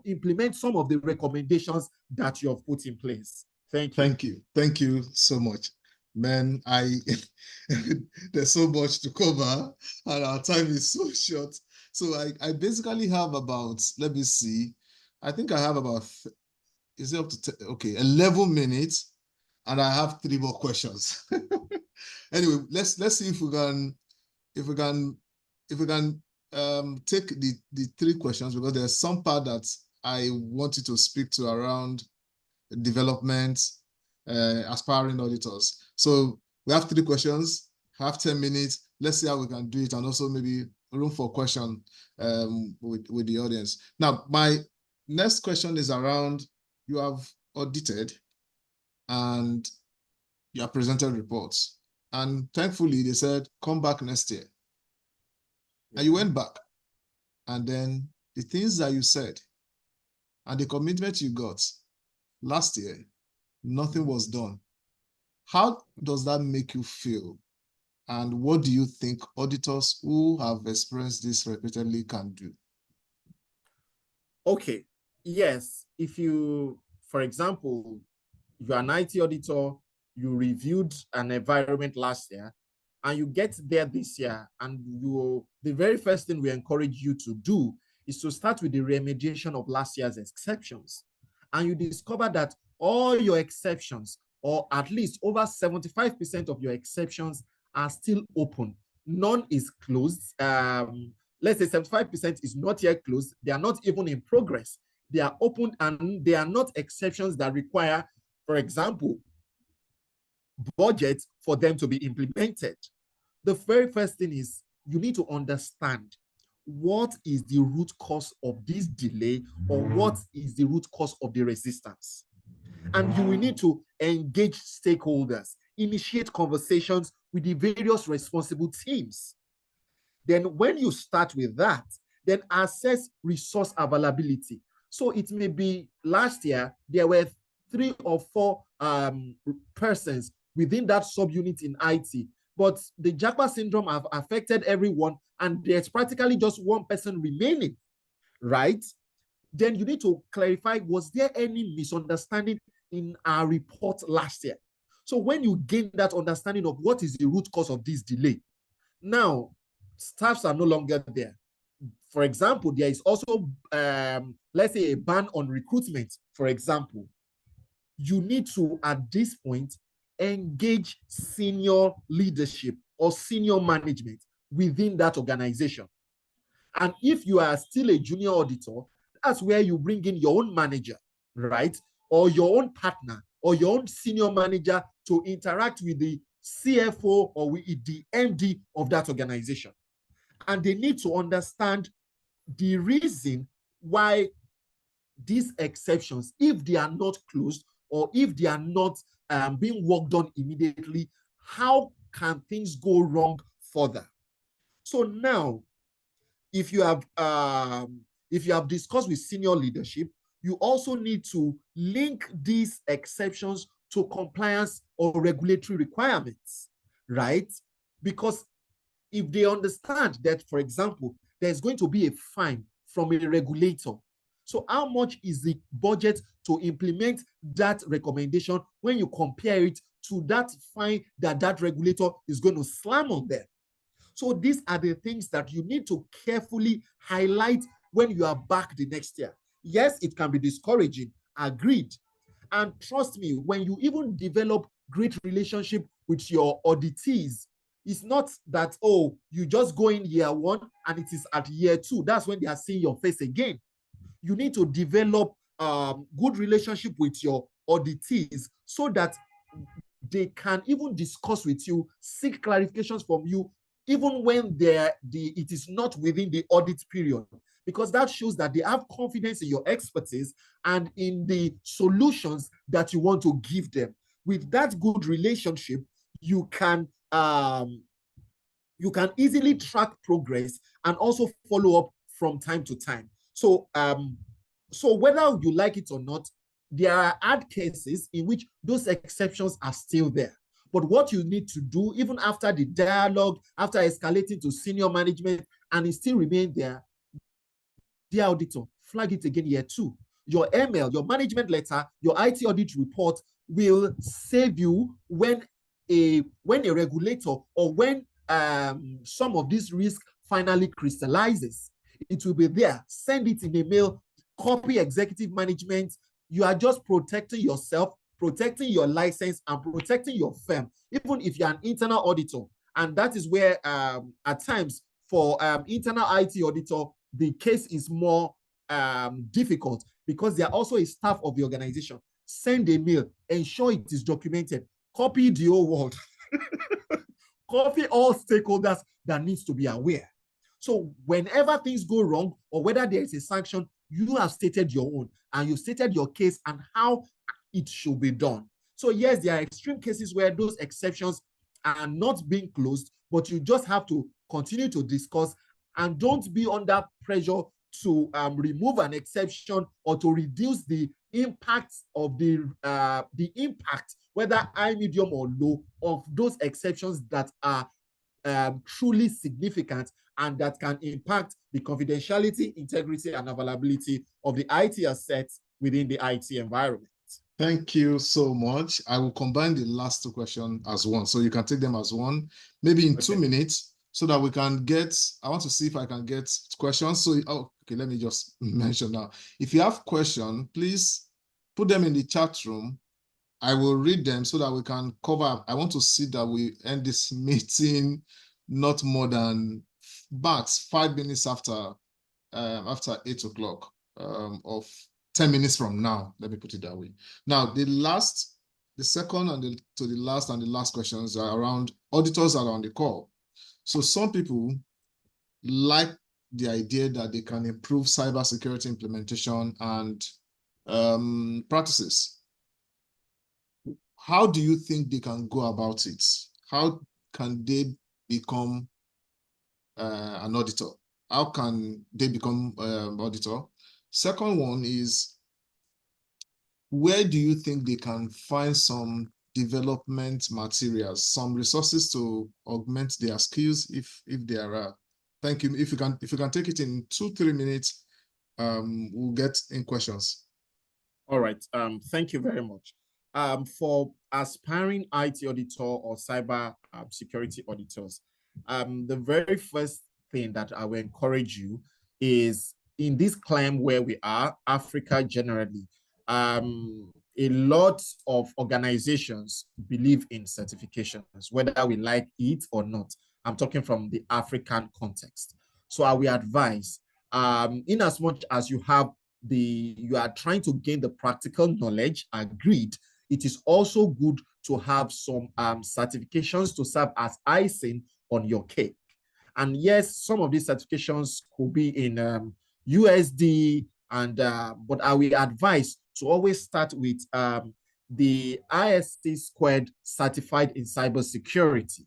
implement some of the recommendations that you have put in place. Thank you. Thank you. Thank you so much. Man, there's so much to cover and our time is so short. So I basically have about, let me see, I think I have about, is it up to 11 minutes, and I have 3 more questions. Anyway, let's see if we can take the 3 questions, because there's some part that I wanted to speak to around development, aspiring auditors. So we have 3 questions, have 10 minutes. Let's see how we can do it, and also maybe room for question with the audience. Now, my next question is around, you have audited and you have presented reports, and thankfully they said, come back next year. And you went back, and then the things that you said and the commitment you got last year, nothing was done. How does that make you feel? And what do you think auditors who have experienced this repeatedly can do? Okay, yes. If you, for example, you're an IT auditor, you reviewed an environment last year, and you get there this year, and the very first thing we encourage you to do is to start with the remediation of last year's exceptions. And you discover that all your exceptions, or at least over 75% of your exceptions, are still open. None is closed. Let's say 75% is not yet closed. They are not even in progress. They are open, and they are not exceptions that require, for example, budget for them to be implemented. The very first thing is you need to understand what is the root cause of this delay, or what is the root cause of the resistance. And you will need to engage stakeholders, initiate conversations with the various responsible teams. Then when you start with that, then assess resource availability. So it may be last year, there were 3 or 4 persons within that subunit in IT, but the Japa syndrome have affected everyone, and there's practically just 1 person remaining, right? Then you need to clarify, was there any misunderstanding in our report last year? So when you gain that understanding of what is the root cause of this delay, now staffs are no longer there. For example, there is also, let's say, a ban on recruitment, for example. You need to, at this point, engage senior leadership or senior management within that organization. And if you are still a junior auditor, that's where you bring in your own manager, right? Or your own partner, or your own senior manager to interact with the CFO or with the MD of that organization. And they need to understand the reason why these exceptions, if they are not closed, or if they are not being worked on immediately, how can things go wrong further? So now, if you have discussed with senior leadership, you also need to link these exceptions to compliance or regulatory requirements, right? Because if they understand that, for example, there's going to be a fine from a regulator, so how much is the budget to implement that recommendation when you compare it to that fine that regulator is going to slam on them? So these are the things that you need to carefully highlight when you are back the next year. Yes, it can be discouraging, agreed. And trust me, when you even develop great relationship with your auditees, it's not that, oh, you just go in year one and it is at year two. That's when they are seeing your face again. You need to develop good relationship with your auditees so that they can even discuss with you, seek clarifications from you, even when it is not within the audit period, because that shows that they have confidence in your expertise and in the solutions that you want to give them. With that good relationship, you can easily track progress and also follow up from time to time. So whether you like it or not, there are hard cases in which those exceptions are still there. But what you need to do, even after the dialogue, after escalating to senior management, and it still remains there, dear auditor, flag it again year two. Your email, your management letter, your IT audit report will save you when a regulator or when some of these risks finally crystallizes. It will be there. Send it in a mail, copy executive management. You are just protecting yourself, protecting your license, and protecting your firm, even if you're an internal auditor. And that is where at times for internal IT auditor, the case is more difficult because they are also a staff of the organization. Send a mail, ensure it is documented, copy the whole world, copy all stakeholders that needs to be aware. So whenever things go wrong or whether there is a sanction, you have stated your own and you stated your case and how it should be done. So yes, there are extreme cases where those exceptions are not being closed, but you just have to continue to discuss and don't be under pressure to remove an exception or to reduce the impact of the impact, whether high, medium, or low, of those exceptions that are truly significant and that can impact the confidentiality, integrity, and availability of the IT assets within the IT environment. Thank you so much. I will combine the last two questions as one, so you can take them as one, maybe in 2 minutes, so that we can get, I want to see if I can get questions. So, okay, let me just mention now. If you have questions, please put them in the chat room. I will read them so that we can cover. I want to see that we end this meeting not more than max 5 minutes after 8 o'clock of 10 minutes from now. Let me put it that way. Now, the second and the last questions are around auditors are on the call. So some people like the idea that they can improve cybersecurity implementation and practices. How do you think they can go about it? How can they become an auditor? How can they become auditor? Second one is, where do you think they can find some development materials, some resources to augment their skills if there are? Thank you. If you can take it in 2-3 minutes, we'll get in questions. All right. Thank you very much. For aspiring IT auditor or cyber security auditors, the very first thing that I will encourage you is, in this climb where we are, Africa generally, a lot of organizations believe in certifications, whether we like it or not. I'm talking from the African context. So I will advise, in as much as you are trying to gain the practical knowledge, agreed, it is also good to have some certifications to serve as icing on your cake. And yes, some of these certifications could be in USD, but I will advise to always start with the ISC2 Certified in Cybersecurity.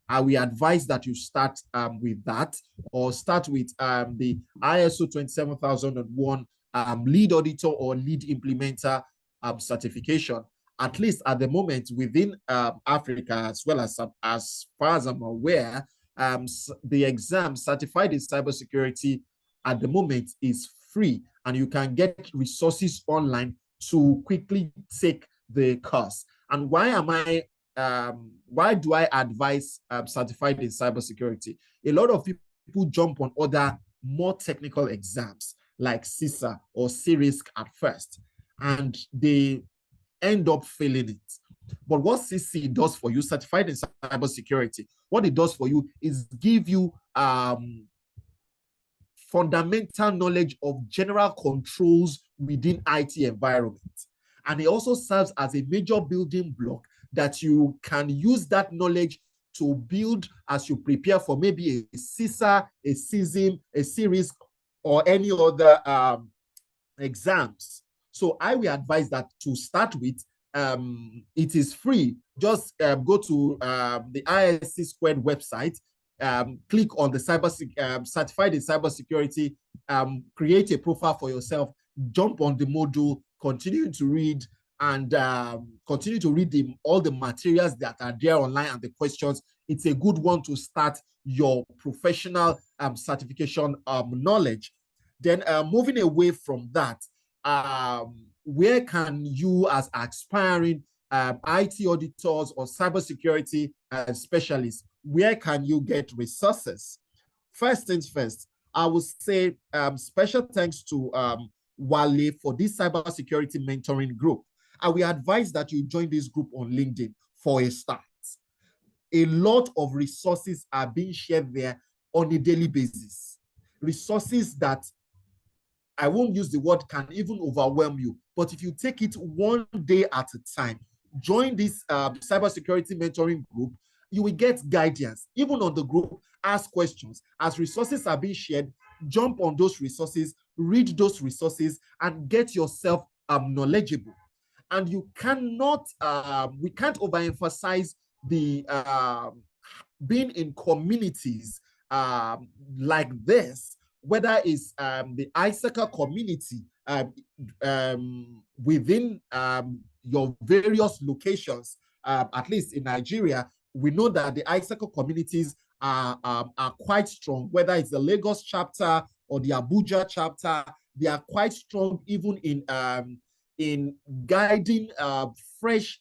I will advise that you start with that, or start with the ISO 27001 lead auditor or lead implementer certification. At least at the moment within Africa, as well as far as I'm aware, the exam certified in cybersecurity at the moment is free, and you can get resources online to quickly take the course. And why am I why do I advise certified in cybersecurity? A lot of people jump on other more technical exams like CISA or CRISC at first, and they end up failing it. But what CC does for you, certified in cybersecurity, what it does for you is give you fundamental knowledge of general controls within IT environments. And it also serves as a major building block that you can use that knowledge to build as you prepare for maybe a CISA, a CSM, a CRISC, or any other exams. So I will advise that to start with, it is free. Just go to the ISC2 website, click on the certified in cybersecurity, create a profile for yourself, jump on the module, continue to read, and continue to read all the materials that are there online and the questions. It's a good one to start your professional certification knowledge. Then moving away from that, where can you as aspiring IT auditors or cybersecurity specialists, where can you get resources? First things first, I would say special thanks to Wale for this cybersecurity mentoring group. I will advise that you join this group on LinkedIn for a start. A lot of resources are being shared there on a daily basis. Resources that I won't use the word can even overwhelm you, but if you take it one day at a time, join this cybersecurity mentoring group, you will get guidance. Even on the group, ask questions. As resources are being shared, jump on those resources, read those resources, and get yourself knowledgeable. And you cannot, we can't overemphasize the being in communities like this, whether it's the ISACA community within your various locations, at least in Nigeria. We know that the ISACA communities are quite strong, whether it's the Lagos chapter or the Abuja chapter. They are quite strong even in guiding fresh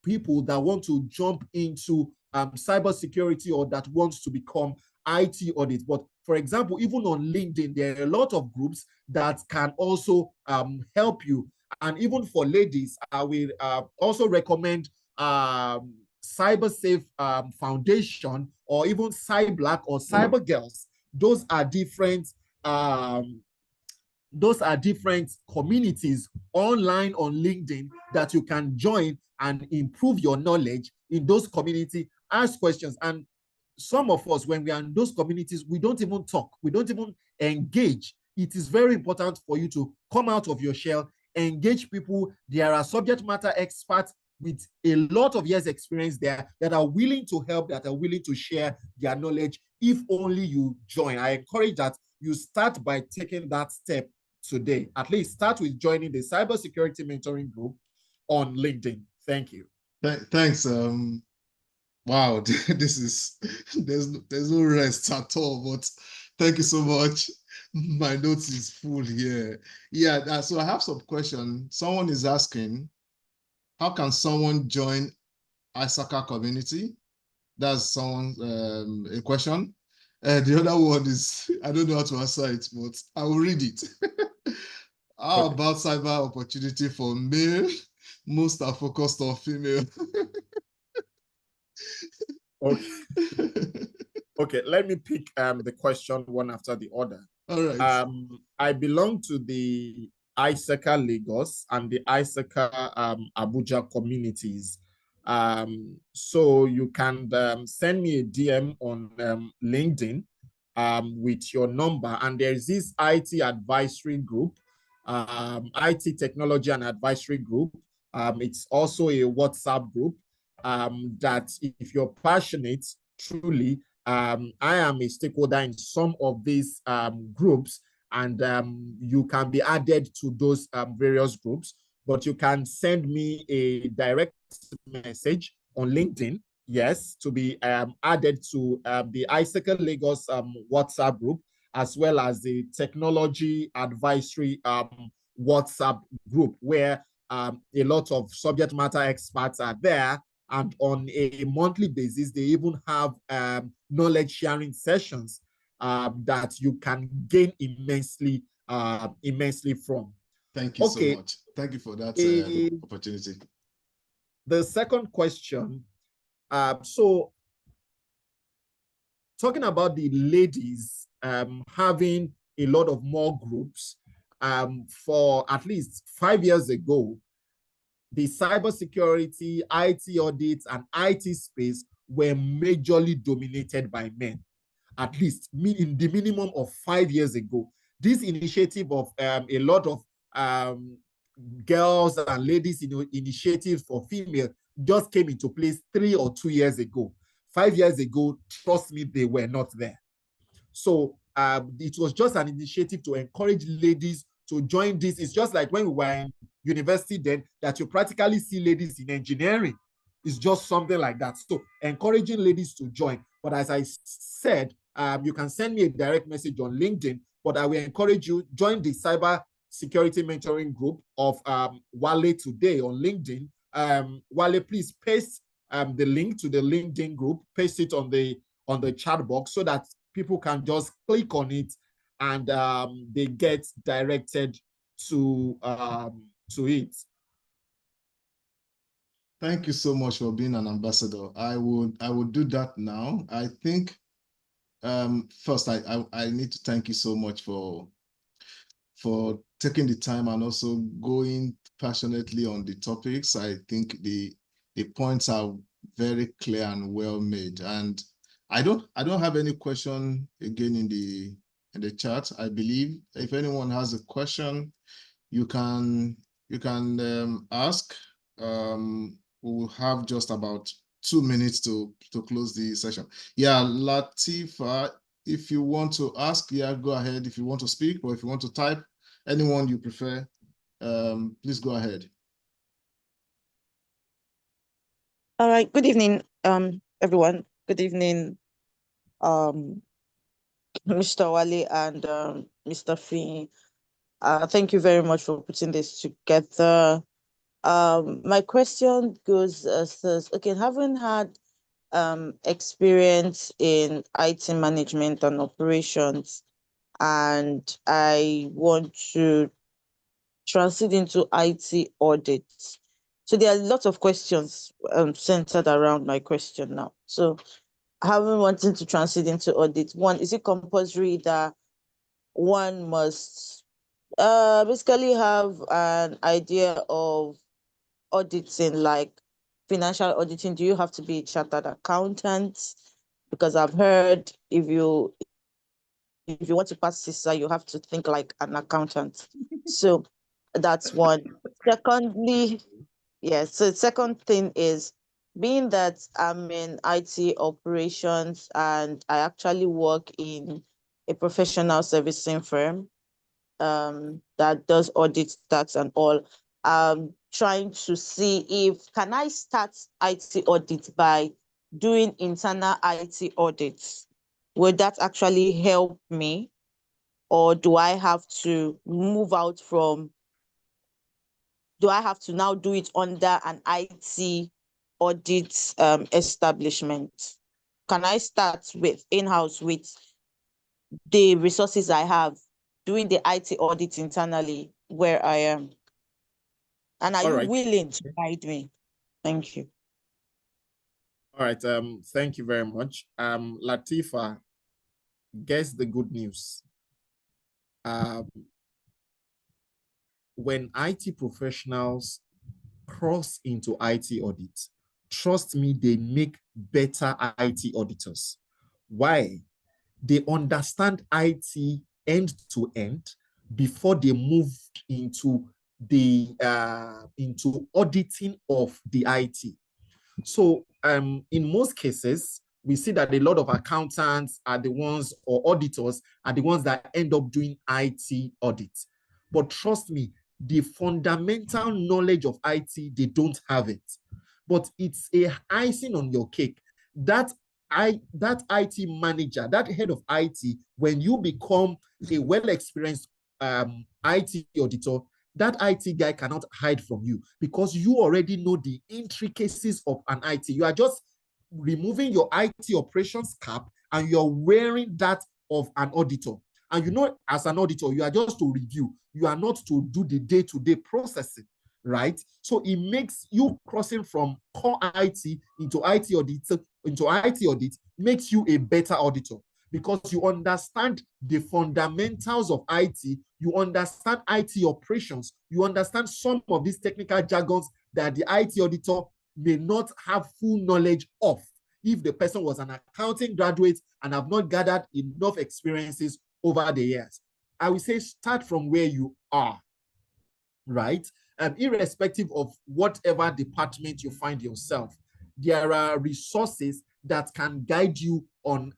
people that want to jump into cybersecurity or that wants to become IT audit. But for example, even on LinkedIn, there are a lot of groups that can also help you. And even for ladies, I will also recommend CyberSafe Foundation, or even CyBlack or Cyber Girls. Those are different communities online on LinkedIn that you can join and improve your knowledge in those communities. Ask questions. And some of us, when we are in those communities, we don't even talk, we don't even engage. It is very important for you to come out of your shell, engage people. There are subject matter experts with a lot of years experience there that are willing to help, that are willing to share their knowledge, if only you join. I encourage that you start by taking that step today. At least start with joining the cybersecurity mentoring group on LinkedIn. Thank you. Thanks. Wow, this is there's no rest at all, but thank you so much. My notes is full here. Yeah, so I have some questions. Someone is asking, how can someone join ISACA community? That's someone a question. The other one is, I don't know how to answer it, but I will read it. How about cyber opportunity for male? Most are focused on female. Okay. Okay, let me pick the question one after the other. All right. I belong to the ISACA Lagos and the ISACA Abuja communities. So you can send me a DM on LinkedIn with your number. And there's this IT advisory group, IT technology and advisory group. It's also a WhatsApp group that if you're passionate, truly, I am a stakeholder in some of these groups, and you can be added to those various groups, but you can send me a direct message on LinkedIn, yes, to be added to the ISACA Lagos WhatsApp group, as well as the technology advisory WhatsApp group, where a lot of subject matter experts are there And on a monthly basis, they even have knowledge sharing sessions that you can gain immensely from. Thank you so much. Thank you for that opportunity. The second question, so talking about the ladies having a lot of more groups, for at least 5 years ago, the cybersecurity, IT audits, and IT space were majorly dominated by men, at least in the minimum of 5 years ago. This initiative of a lot of girls and ladies initiatives for female just came into place 3 or 2 years ago. 5 years ago, trust me, they were not there. So it was just an initiative to encourage ladies to join this. It's just like when we were in university then, that you practically see ladies in engineering. It's just something like that. So encouraging ladies to join. But as I said, you can send me a direct message on LinkedIn, but I will encourage you, join the cyber security mentoring group of Wale today on LinkedIn. Wale, please paste the link to the LinkedIn group, paste it on the chat box so that people can just click on it and they get directed to it. Thank you so much for being an ambassador. I would do that now. I think first I need to thank you so much for taking the time and also going passionately on the topics. I think the points are very clear and well made. And I don't have any question again in the chat. I believe if anyone has a question, you can ask. We will have just about 2 minutes to close the session. Yeah, Latifa, if you want to ask, yeah, go ahead. If you want to speak or if you want to type, anyone you prefer, please go ahead. All right. Good evening, everyone. Good evening, Mr. Wale and Mr. Fiyin. Thank you very much for putting this together. My question goes as this. Okay, having had experience in IT management and operations, and I want to transit into IT audits. So there are lots of questions centered around my question now. So having wanting to transit into audit, one, is it compulsory that one must basically have an idea of auditing, like financial auditing? Do you have to be a chartered accountant? Because I've heard if you want to pass CISA, you have to think like an accountant. So that's one. Secondly, yes. So the second thing is, being that I'm in IT operations and I actually work in a professional servicing firm that does audit, tax and all, trying to see if can I start IT audits by doing internal IT audits. Will that actually help me? Or do I have to move out from, do I have to now do it under an IT audit establishment? Can I start with in-house with the resources I have, doing the IT audit internally where I am? And are you willing to guide me? Thank you. All right, thank you very much. Latifa, guess the good news. When IT professionals cross into IT audit, trust me, they make better IT auditors. Why? They understand IT end to end before they move into the into auditing of the IT. So in most cases, we see that a lot of accountants are the ones, or auditors are the ones that end up doing IT audits. But trust me, the fundamental knowledge of IT, they don't have it. But it's a icing on your cake. That IT manager, that head of IT, when you become a well-experienced IT auditor, that IT guy cannot hide from you because you already know the intricacies of an IT. You are just removing your IT operations cap and you're wearing that of an auditor. And you know, as an auditor, you are just to review. You are not to do the day-to-day processing, right? So it makes you crossing from core IT into IT audit makes you a better auditor because you understand the fundamentals of IT, you understand IT operations, you understand some of these technical jargons that the IT auditor may not have full knowledge of if the person was an accounting graduate and have not gathered enough experiences over the years. I would say start from where you are, right? Irrespective of whatever department you find yourself, there are resources that can guide you on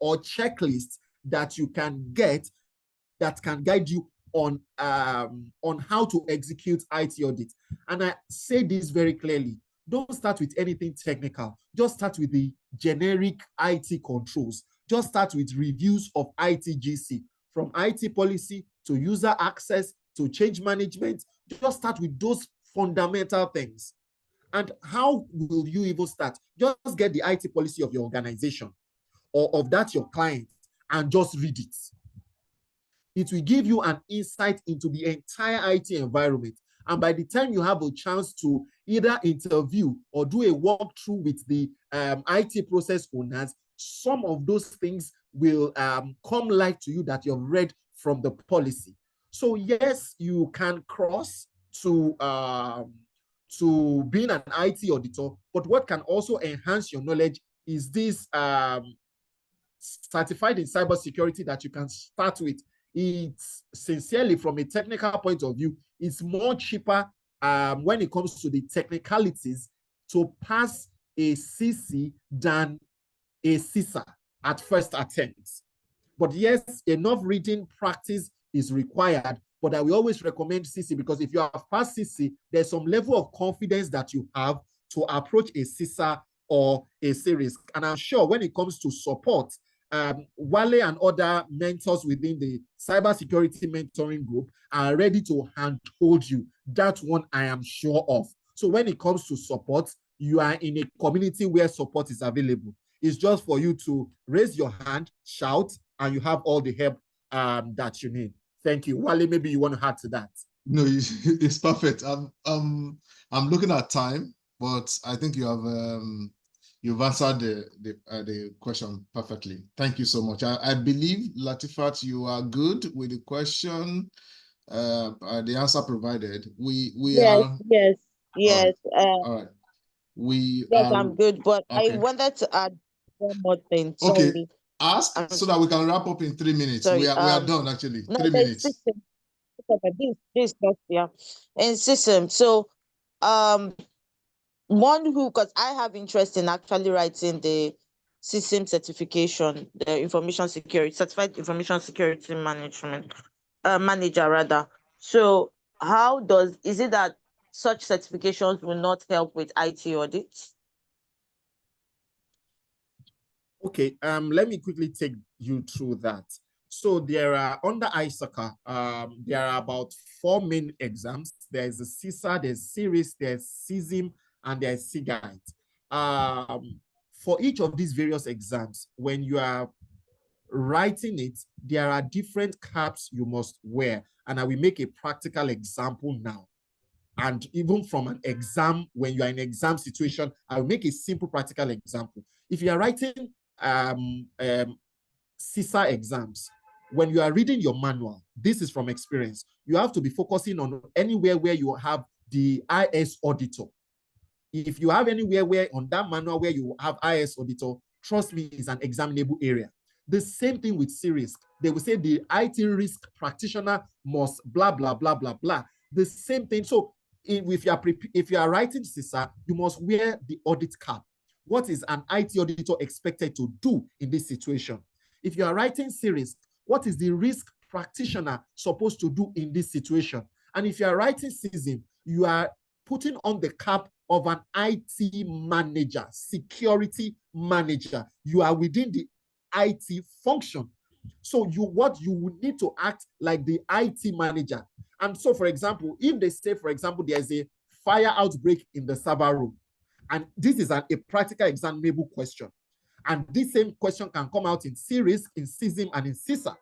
or checklists that you can get that can guide you on how to execute IT audit. And I say this very clearly. Don't start with anything technical. Just start with the generic IT controls. Just start with reviews of ITGC, from IT policy to user access to change management. Just start with those fundamental things. And how will you even start? Just get the IT policy of your organization or of that your client and just read it. It will give you an insight into the entire IT environment. And by the time you have a chance to either interview or do a walkthrough with the IT process owners, some of those things will come live to you that you've read from the policy. So yes, you can cross to being an IT auditor, but what can also enhance your knowledge is this certified in cybersecurity that you can start with. It's sincerely, from a technical point of view, it's more cheaper when it comes to the technicalities to pass a CC than a CISA at first attempt. But yes, enough reading practice is required, but I will always recommend CC because if you have passed CC, there's some level of confidence that you have to approach a CISA or a series. And I'm sure when it comes to support, Wale and other mentors within the cybersecurity mentoring group are ready to handhold you. That one I am sure of. So when it comes to support, you are in a community where support is available. It's just for you to raise your hand, shout, and you have all the help that you need. Thank you. Wale, maybe you want to add to that. No, it's perfect. I'm looking at time, but I think you have you've answered the question perfectly. Thank you so much. I believe, Latifat, you are good with the question, the answer provided. Yes. All right. Yes, I'm good, but okay. I wanted to add one more thing. Okay, Sorry. ask so that we can wrap up in 3 minutes. Sorry, we are done actually. no, 3 minutes. This yeah. And system. So one who, because I have interest in actually writing the system certification, the information security, certified information security management manager rather. So how is it that such certifications will not help with IT audits? Okay, let me quickly take you through that. So there are, under ISACA, there are about 4 main exams. There's a CISA, there's series, there's CSM, and there's CGUIDE. For each of these various exams, when you are writing it, there are different caps you must wear. And I will make a practical example now. And even from an exam, when you are in an exam situation, I'll make a simple practical example. If you are writing CISA exams, when you are reading your manual, this is from experience, you have to be focusing on anywhere where you have the IS auditor. If you have anywhere where on that manual where you have IS auditor, trust me, it's an examinable area. The same thing with series. They will say the IT risk practitioner must blah, blah, blah, blah, blah. The same thing. So if you are writing CISA, you must wear the audit cap. What is an IT auditor expected to do in this situation? If you are writing series, what is the risk practitioner supposed to do in this situation? And if you are writing CSM, you are putting on the cap of an IT manager, security manager. You are within the IT function. So what you would need to act like the IT manager. And so, for example, if they say, for example, there's a fire outbreak in the server room, and this is a practical examinable question, and this same question can come out in C-RISC, in CSM, and in CISA.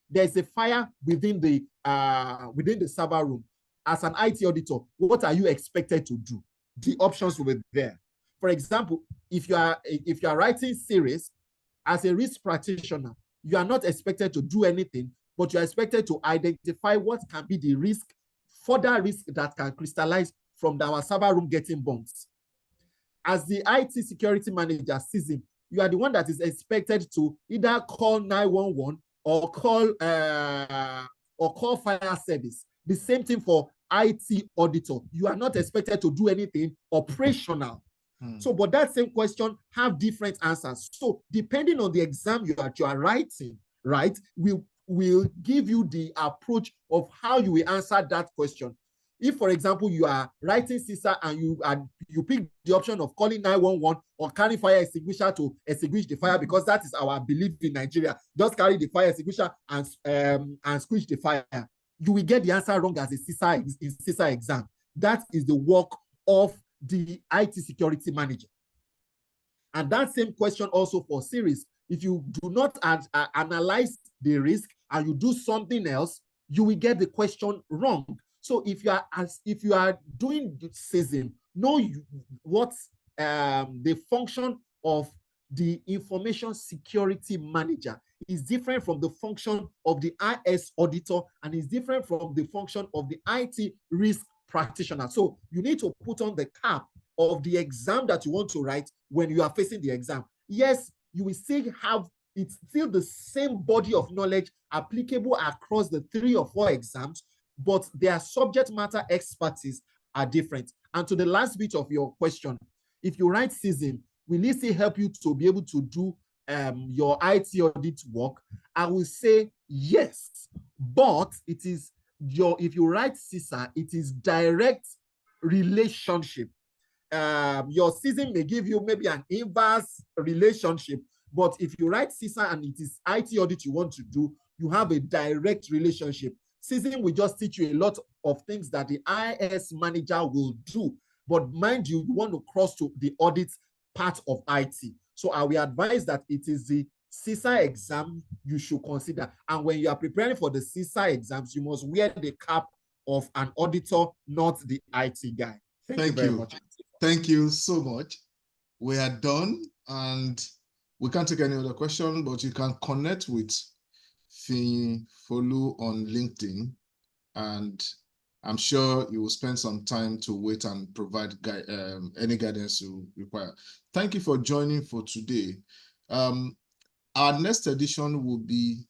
There's a fire within the server room. As an IT auditor, what are you expected to do? The options will be there. For example, if you are writing C-RISC, as a risk practitioner, you are not expected to do anything, but you are expected to identify what can be the risk, further risk that can crystallize from our server room getting bumped. As the IT security manager, CSM, you are the one that is expected to either call 911 or call fire service. The same thing for IT auditor. You are not expected to do anything operational. So, but that same question have different answers. So, depending on the exam you are writing, right, will give you the approach of how you will answer that question. If, for example, you are writing CISA and you pick the option of calling 911 or carrying fire extinguisher to extinguish the fire, because that is our belief in Nigeria, just carry the fire extinguisher and squeeze the fire, you will get the answer wrong as a CISA exam. That is the work of the IT security manager. And that same question also for series. If you do not analyze the risk and you do something else, you will get the question wrong. So if you are doing CSM, know what the function of the information security manager is different from the function of the IS auditor, and is different from the function of the IT risk practitioner. So you need to put on the cap of the exam that you want to write when you are facing the exam. Yes, you will still have, it's still the same body of knowledge applicable across the 3 or 4 exams, but their subject matter expertise are different. And to the last bit of your question, if you write CSM, will it still help you to be able to do your IT audit work? I will say yes, but it is if you write CISA, it is direct relationship. Your CSM may give you maybe an inverse relationship, but if you write CISA and it is IT audit you want to do, you have a direct relationship. CSM will just teach you a lot of things that the IS manager will do, but mind you, you want to cross to the audit part of IT. So I will advise that it is the CISA exam you should consider. And when you are preparing for the CISA exams, you must wear the cap of an auditor, not the IT guy. Thank you very much. Thank you so much. We are done, and we can't take any other question, but you can connect with FIYINFOLU on LinkedIn, and I'm sure you will spend some time to wait and provide any guidance you require. Thank you for joining for today. Our next edition will be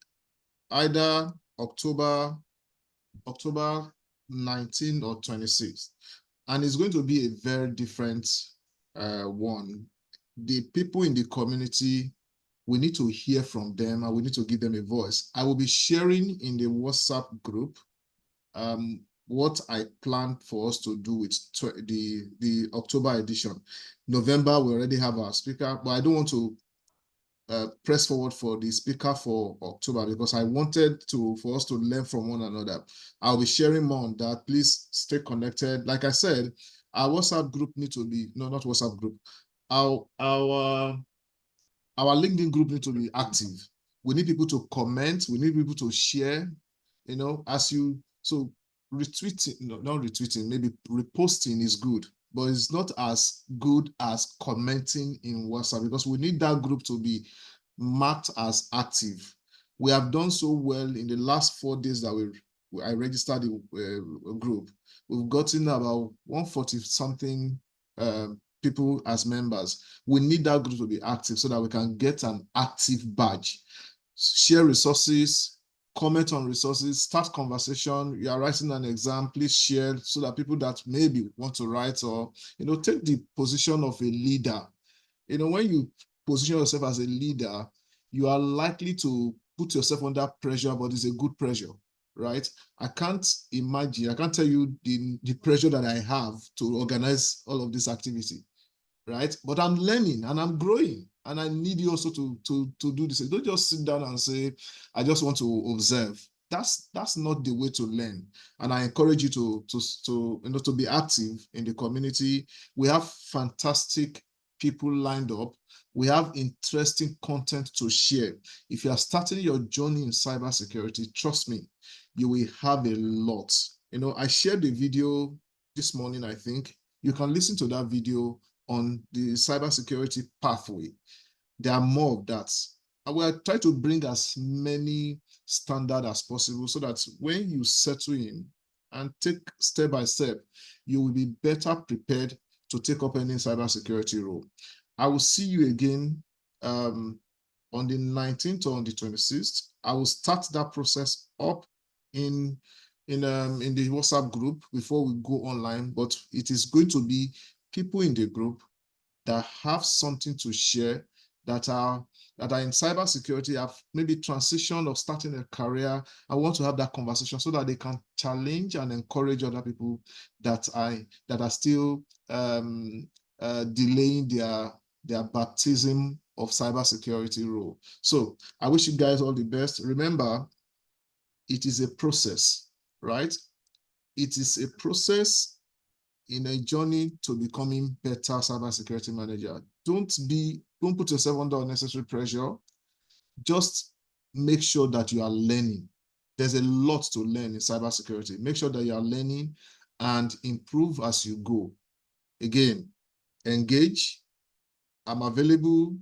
either October 19 or 26, and it's going to be a very different one. The people in the community, we need to hear from them, and we need to give them a voice. I will be sharing in the WhatsApp group what I plan for us to do with the October edition. November, we already have our speaker, but I don't want to press forward for the speaker for October, because I wanted for us to learn from one another. I'll be sharing more on that. Please stay connected. Like I said, our WhatsApp group need to be, no, not WhatsApp group. Our LinkedIn group need to be active. We need people to comment. We need people to share, so retweeting, no, not retweeting, maybe reposting is good, but it's not as good as commenting in WhatsApp, because we need that group to be marked as active. We have done so well in the last 4 days that I registered the group. We've gotten about 140 something people as members. We need that group to be active so that we can get an active badge. Share resources, comment on resources, start conversation. You are writing an exam, please share so that people that maybe want to write or, take the position of a leader. When you position yourself as a leader, you are likely to put yourself under pressure, but it's a good pressure, right? I can't tell you the pressure that I have to organize all of this activity. right? But I'm learning and I'm growing, and I need you also to do this. Don't just sit down and say, I just want to observe. That's not the way to learn. And I encourage you to be active in the community. We have fantastic people lined up. We have interesting content to share. If you are starting your journey in cybersecurity, trust me, you will have a lot. I shared the video this morning, I think. You can listen to that video on the cybersecurity pathway. There are more of that. I will try to bring as many standards as possible so that when you settle in and take step by step, you will be better prepared to take up any cybersecurity role. I will see you again on the 19th or on the 26th. I will start that process up in the WhatsApp group before we go online, but it is going to be people in the group that have something to share, that are in cybersecurity, have maybe transitioned or starting a career. I want to have that conversation so that they can challenge and encourage other people that are still delaying their baptism of cybersecurity role. So I wish you guys all the best. Remember, it is a process, right? It is a process in a journey to becoming better cybersecurity manager. Don't put yourself under unnecessary pressure. Just make sure that you are learning. There's a lot to learn in cybersecurity. Make sure that you are learning and improve as you go. Again, engage. I'm available.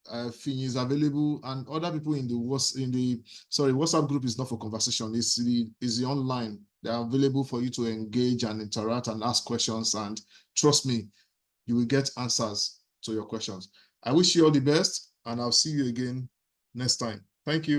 Fiyin is available, and other people in the WhatsApp group is not for conversation. It's the online. They are available for you to engage and interact and ask questions. And trust me, you will get answers to your questions. I wish you all the best, and I'll see you again next time. Thank you.